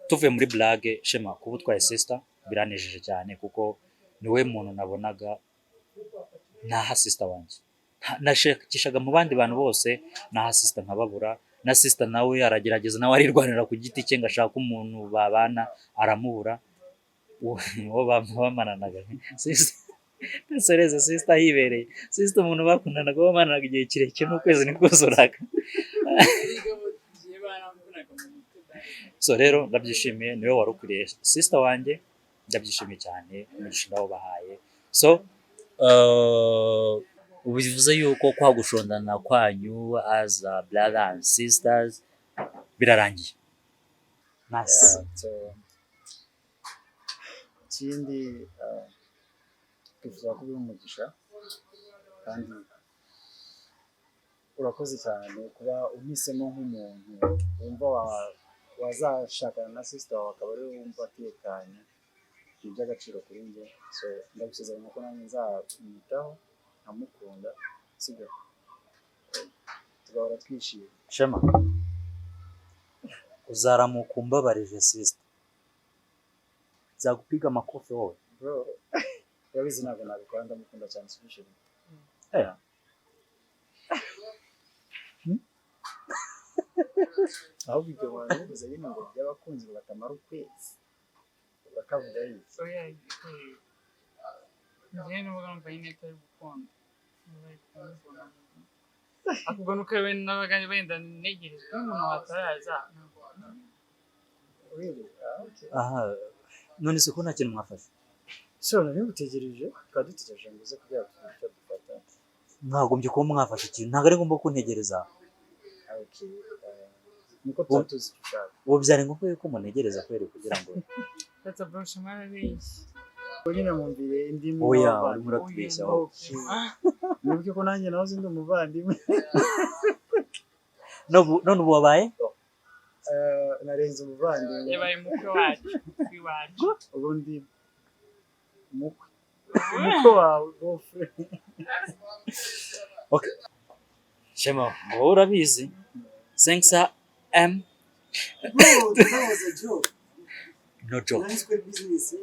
tuvuye muri blague shema kuba utwaye sister biranejeje cyane kuko niwe muntu nabonaga naha sister wanjye nashakishaga mu bandi bantu bose naha sister nkababura na sister nawe aragerageza nawe arirwanira ku giti cye ngo ashaka umuntu babana aramubura uwo bamananaga sister Soreza sister hibereye sister umuntu bakundanaga bamananaga igihe kirekire n'ukwezi nikuzuraga so rero ndabyishimiye niwe warukuriye sister wanjye ndabyishimiye cyane umugisha ndawo bahaye so ubu bivuze yuko kwa gushondana kwanyu as brother and sisters birarangiye nice ikindi twifuza kuba umugisha kandi urakoze cyane kuba uhisemo nk'umuntu wumva wazashakana na sister wawe akaba ari wumva atekanye iby'agaciro kuri njye so ndabisezeranya ko nanjye nzamwitaho nkamukunda sibyo tugahora twishimye Shema uzaramuka umbabarije sister zagupiga makofi wowe bro urabizi ntabwo nabikora ndamukunda cyane especially ahubwo ibyo bantu bivuze nyine ngo by'abakunzi batamara ukwezi bakavuga iki njye n'uvuga numva nyine atari gukunda ahubwo nuko n'abagani benda ntegereza umuntu wataraza aha none se ko nta kintu mwafashe so nari ngutegereje twari dutegereje ngo uze kugira icyo dufata mwagombye kuba mwafashe ikintu ntabwo ari ngombwa kuntegereza niko tuba tuzi gushaka ubu byari ngombwa yuko munegereza kweri kugira ngo tatabrosha marabeshya nyine mwumvire indimi oya urimo uratubeshyaho nibuke ko nanjye nahoze ndi umuvandimwe none ubu wabaye narenze umuvandimwe yabaye mukwe wacu iwacu ubundi umukwe wawe gofre okay Shema ngo urabizi Sengsa M that was a joke no joke nice good business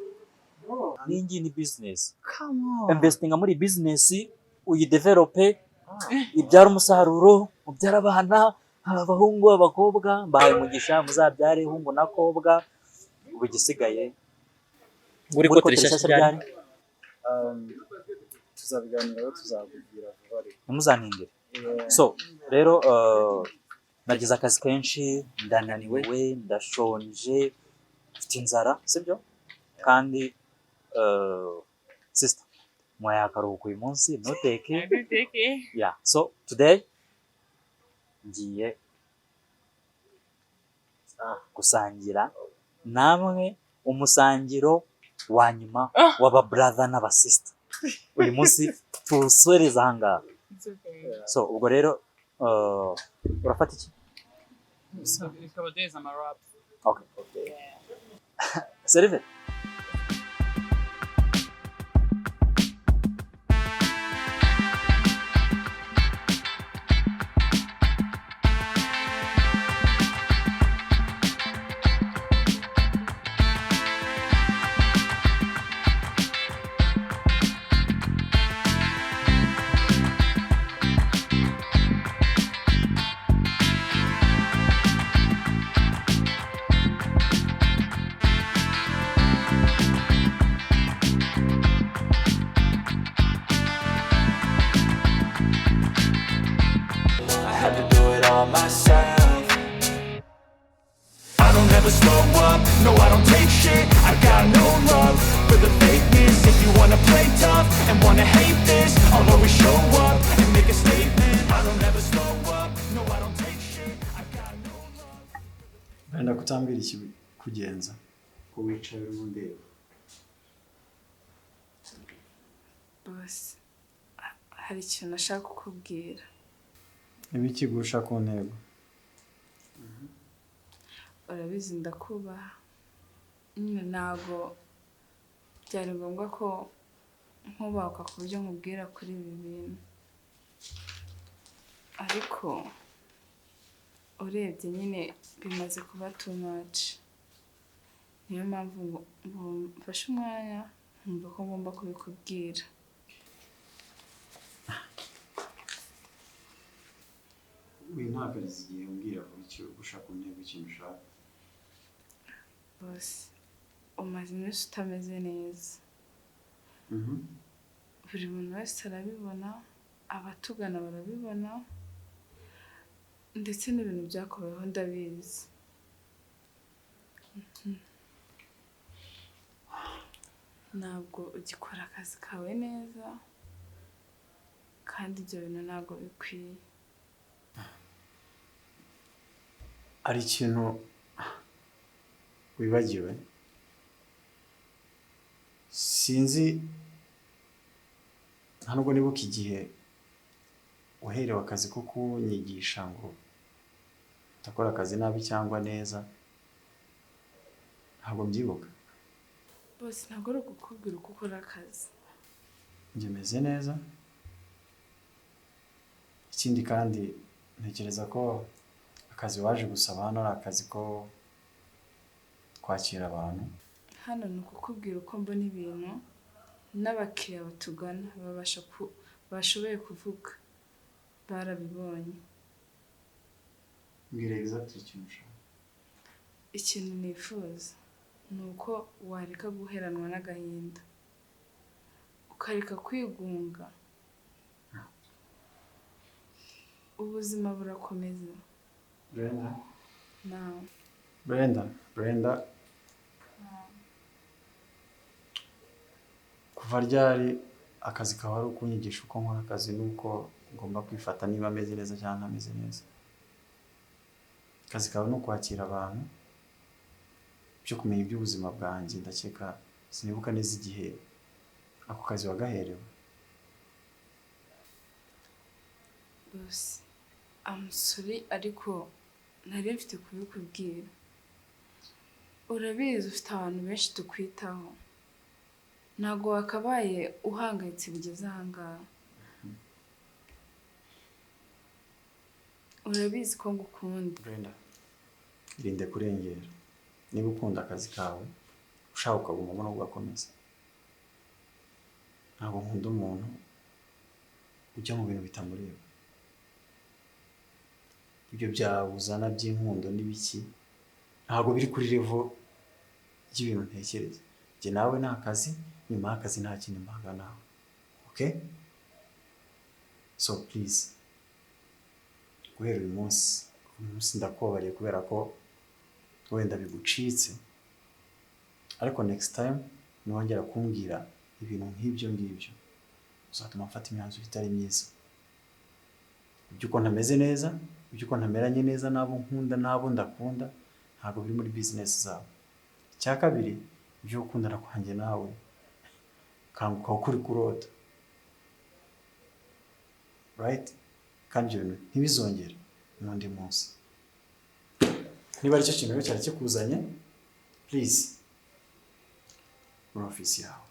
ningi ni business come on investing muri business uyidevelope ibyara umusaruro ubyara abana abahungu abakobwa mbaye mugisha muzabyare hungu nakobwa ubugisigaye uri ko tereshasha ryari tuzabiganiraho tuzakubwira vuba ariko ntimuzaningire so rero nagize akazi kenshi ndananiwe ndashonje mfite inzara sibyo kandi sister mwaya akaruhuko uyu munsi ntuteke yeah so today ngiye gusangira namwe umusangiro wa nyuma w'aba brother n'aba sister uyu munsi tusoreza ahangaha so ubwo rero urafata iki ikabadeza amarap okay serve myself. I don't ever slow up, no I don't take shit. I got no love for the fakeness. If you wanna play tough and wanna hate this, I'll always show up and make a statement. I don't ever slow up, no I don't take shit. I got no love. Wenda kutambwira iki kugenza ko wicaye uri mundeba. Boss, hari ikintu nashaka kukubwira. Ibiki gusha ku ntego? Urabizi ndakubaha. Nyine ntago byari ngombwa ko nkubaka ku buryo nkubwira kuri ibi bintu. Ariko urebye nyine bimaze kuba too much. Niyo mpamvu mfashe umwanya nkumva ko ngomba kubikubwira. wintakariza igihe umbwira vuba icyo ushaka intego ikintu ushaka. bose umaze iminsi utameze neza. Buri muntu wese arabibona, abatugana barabibona, ndetse n'ibintu byakubayeho ndabizi. Ntabwo ugikora akazi kawe neza, kandi ibyo bintu ntabwo bikwiye. Ari ikintu wibagiwe? Sinzi nta nubwo nibuka igihe uherewe akazi ko kunyigisha ngo utakora akazi nabi cyangwa neza, ntabwo mbyibuka. bose ntabwo ari ukukubwira uko ukora akazi. Njye meze neza. Ikindi kandi ntekereza ko akazi waje gusaba hano ari akazi ko kwakira abantu. Hano ni ukukubwira uko mbona ibintu, n'abakiriya batugana bashoboye kuvuga barabibonye. Mbwira exactly ikintu ushaka. Ikintu nifuza ni uko wareka guheranwa n'agahinda, ukareka kwigunga. Ubuzima burakomeza. Brenda? Nawe. Brenda? Kuva ryari akazi kawe ari ukunyigisha uko nkora akazi n'uko ngomba kwifata niba ameze neza cyangwa ntameze neza? Akazi kawe ni ukwakira abantu, byo kumenya iby'ubuzima bwanjye. Ndakeka sinibuka neza igihe ako kazi wagaherewe. Bose I'm sorry, ariko nari mfite kubikubwira. Urabizi ufite abantu benshi tukwitaho, ntabwo wakabaye uhangayitse bigeze ahangaha. Urabizi ko ngukunda. Brenda, irinde kurengera. Niba ukunda akazi kawe ushaka ukagumamo no ugakomeza. Ntabwo nkunda umuntu ujya mu bintu bitamureba. Ibyo byabuzana by'inkundo n'ibiki ntabwo biri kuri level y'ibintu ntekereza. Njye nawe ni akazi, nyuma y'akazi nta kindi mbanga nawe. Okay? So please, guhera uyu munsi ndakubabariye kubera ko wenda bigucitse, ariko next time niwongera kumbwira ibintu nk'ibyo ngibyo uzatuma mfata imyanzuro itari myiza. Iby'uko ntameze neza, iby'uko ntameranye neza n'abo nkunda n'abo ndakunda, ntabwo biri muri business zabo. Icya kabiri, ibyo gukundana kwanjye nawe kanguka ukuri kurota. Right? Kandi ibyo bintu ntibizongere n'undi munsi. Niba ari cyo kintu rero cyari kikuzanye, please muri ofisi yawe.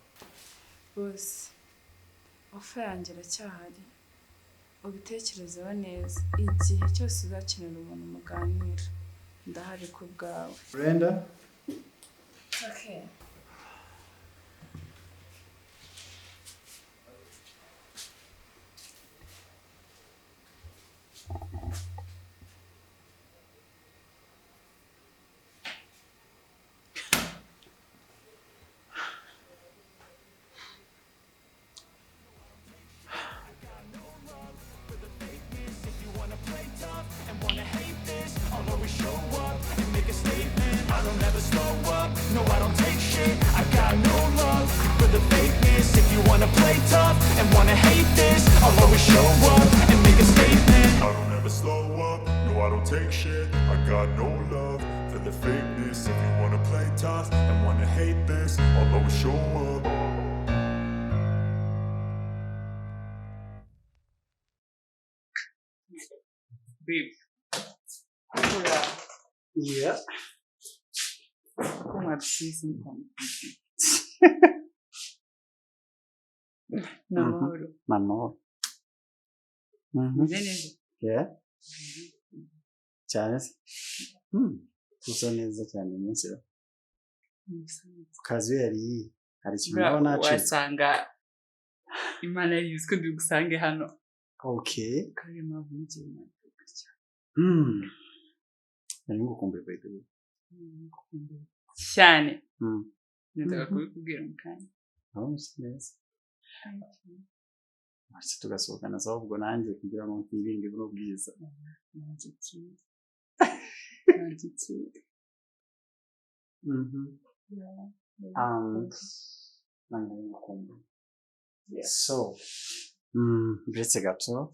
Bose ofa yanjye iracyahari, ubitekerezeho neza. Igihe cyose uzakenera umuntu muganira, ndahari ku bwawe. Brenda? Okay. No, I don't take shit. I got no love for the fakeness. If you wanna play tough and wanna hate this, I'll always show up and make a statement. I don't ever slow up, no I don't take shit. I got no love for the fakeness. If you wanna play tough and wanna hate this, I'll always show up. Babe. Yeah. Como é preciso, então. Namoro. Namoro. Beleza. Yeah. Cyane se. Usa neza cyane umunsi wa. Kazi yari hari ikintu naba naciye. Wasanga Imana yizi ko ndigusange hano. Okay. Kare mpamvu ngiye nari ngukumbuye by the way. cyane ndaga kubikubwira mu kanya aho neza Ase tugasohokana sawa ubwo nanjye kugira ngo twirinde bwo bwiza. So, ndetse gato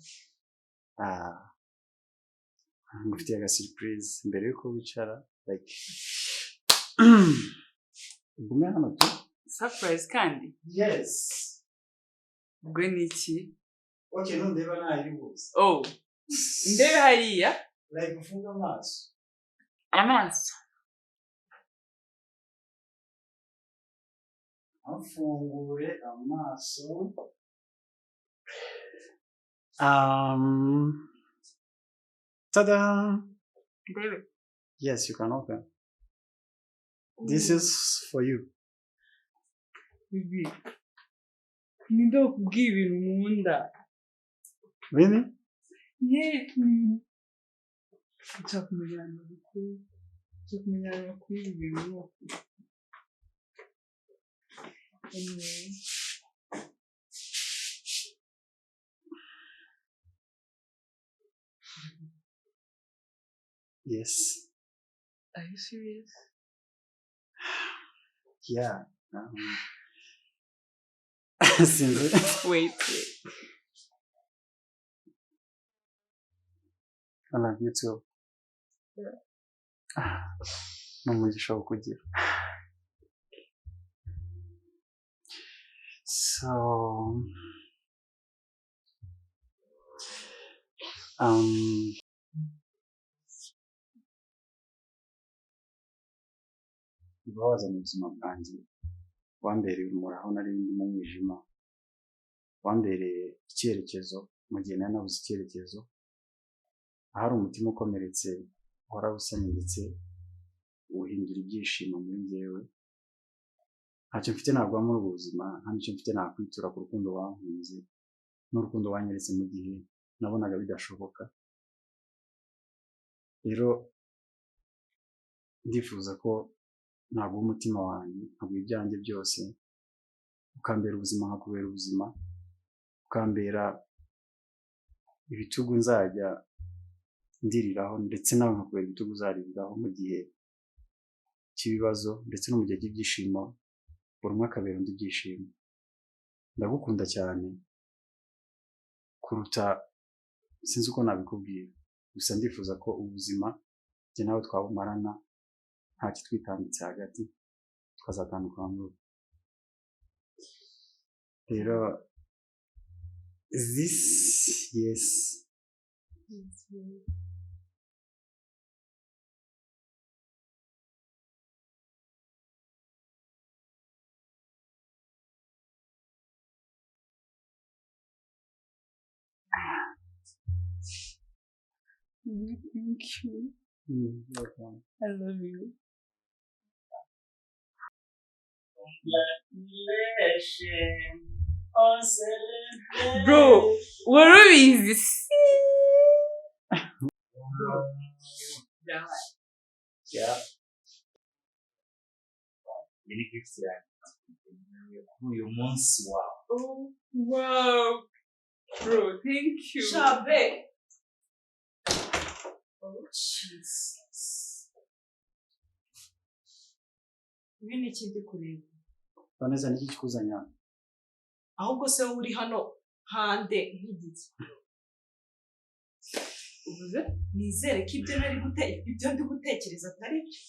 ngufitiye aga surprise mbere yuko wicara like gume hano tu. Surprise kandi? Yes. Ubwo ni iki? Okay, ndeba nayo bose. Oh. Ndebe hariya? Like ufunga amaso. Amaso. Afungure amaso. Ta-da! Ndebe. Yes, you can open. This is for you. Bibi. Nindo kubwira ibintu nkunda. Really? Yes. Chakumujana ku. Chakumujana ku ibintu. Anyway. Yes. Are you serious? Yeah. Wait. I love you too. No mugisha wo kugira. So Bawaza mu buzima bwanjye wambereye umuraho nari mu mwijima wambereye icyerekezo mu gihe nari nabuze icyerekezo ahari umutima ukomeretse warawusanye ndetse uhindura ibyishimo muri njyewe ntacyo mfite nagwa muri ubuzima nta nicyo mfite nakwitura ku rukundo wankunze n'urukundo wanyeretse mu gihe nabonaga bidashoboka rero ndifuza ko ntabwo umutima wanjye ntabwo ibyanjye byose ukambera ubuzima nkakubera ubuzima ukambera ibitugu nzajya ndiriraho ndetse nawe nkakubera ibitugu uzariraho mu gihe cy'ibibazo ndetse no mu gihe cy'ibyishimo buri umwe akabera undi ibyishimo ndagukunda cyane kuruta sinzi uko nabikubwira gusa ndifuza ko ubuzima njye nawe twabumarana nta kitwitambitse hagati twazatandukana muri rero this yes Thank you. Welcome. I love you. Bro, where is this? Yeah. Many gifts uyu munsi wawe. Oh, wow. Bro, thank you. Shabe. Oh, Jesus. Ibi ni ikindi kureba. Vanessa niki kikuzanya? Ahubwo se uri hano hande nk'igiti. Uvuze? Nizere ko ibyo ndi gutekereza atari byo.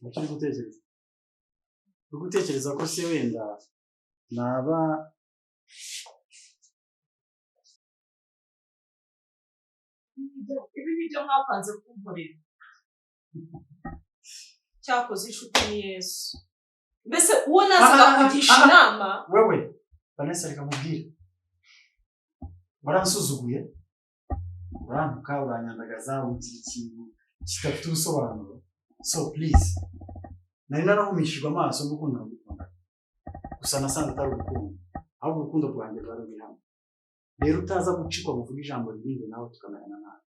Nicyo uri gutekereza? Uri gutekereza ko se wenda naba ibi nibyo mwapanze kumporera. Cyakoze inshuti ni Yesu. Mbese uwo nazaga kugisha inama. Wewe Vanessa reka mubwire. Waransuzuguye. Urantuka uranyandagaza ugira ikintu kitafite ubusobanuro. So please. Nari narahumishijwe amaso n'urukundo rw'ukunda. Gusa nasanze atari urukundo. Ahubwo urukundo rwanjye rwari ruri hamwe. Rero utaza gucikwa muvuga ijambo ribindi nawe tukamerana nawe.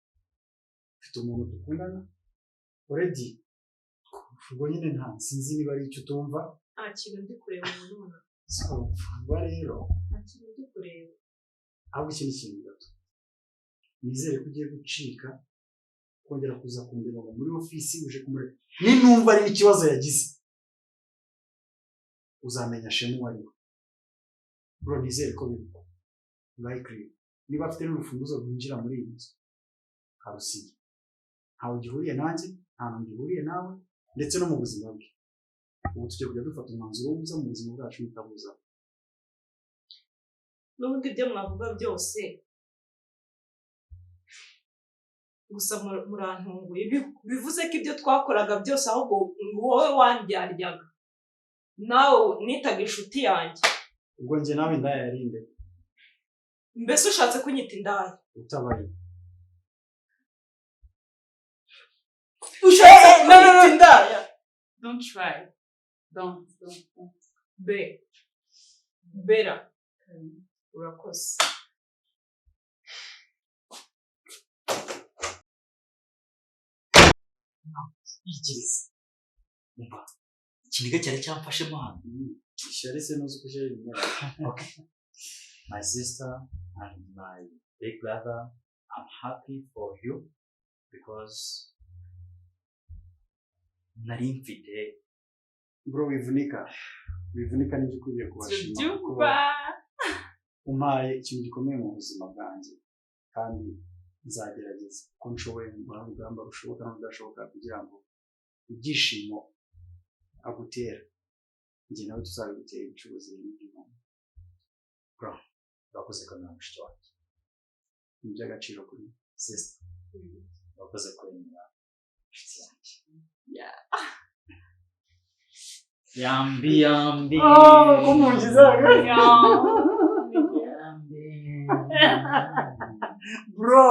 ufite umuntu dukundana already ubwo nyine nta sinzi niba ari icyo utumva nta kintu ndi kureba umuntu so ubwo rero nta kintu ndi kureba ahubwo iki ni ikintu gato nizere ko ugiye gucika kongera kuza kundeba muri ofisi uje kumureba ninumva ari ikibazo yagize uzamenya shemu wari bro nizere ko biba likely niba afite n'urufunguzo rwinjira muri iyi nzu karusiye ntawe gihuriye nanjye nta n'undi gihuriye nawe ndetse no mu buzima bwe ubu tugiye kujya dufata umwanzuro wo kuza mu buzima bwacu mutabuza n'ubundi ibyo mwavuga byose gusa murantunguye bivuze ko ibyo twakoraga byose ahubwo wowe wandyaryaga nawe nitaga inshuti yanjye ubwo njye nawe indaya yarinde mbese ushatse kunyita indaya utabaye ushatse kunyita indaya Don't try. Don't. Bera urakoze igeze umva ikiniga cyari cyamfashemo hano ishyari se nuzi ko ishyari rimera okay my sister and my big brother I'm happy for you because nari mfite bro wivunika n'ibyo ukwiye kubashima Tubyumva. umpaye ikintu gikomeye mu buzima bwanjye kandi nzagerageza ko nshoboye mu rugamba rushoboka n'udashoboka kugira ngo ibyishimo agutera njye nawe tuzabigutera ibicuruzi n'ibintu bro urakoze kamera mushiki wanjye ni iby'agaciro kuri sister urakoze kuremera mushiki yanjye yambi umugiza bro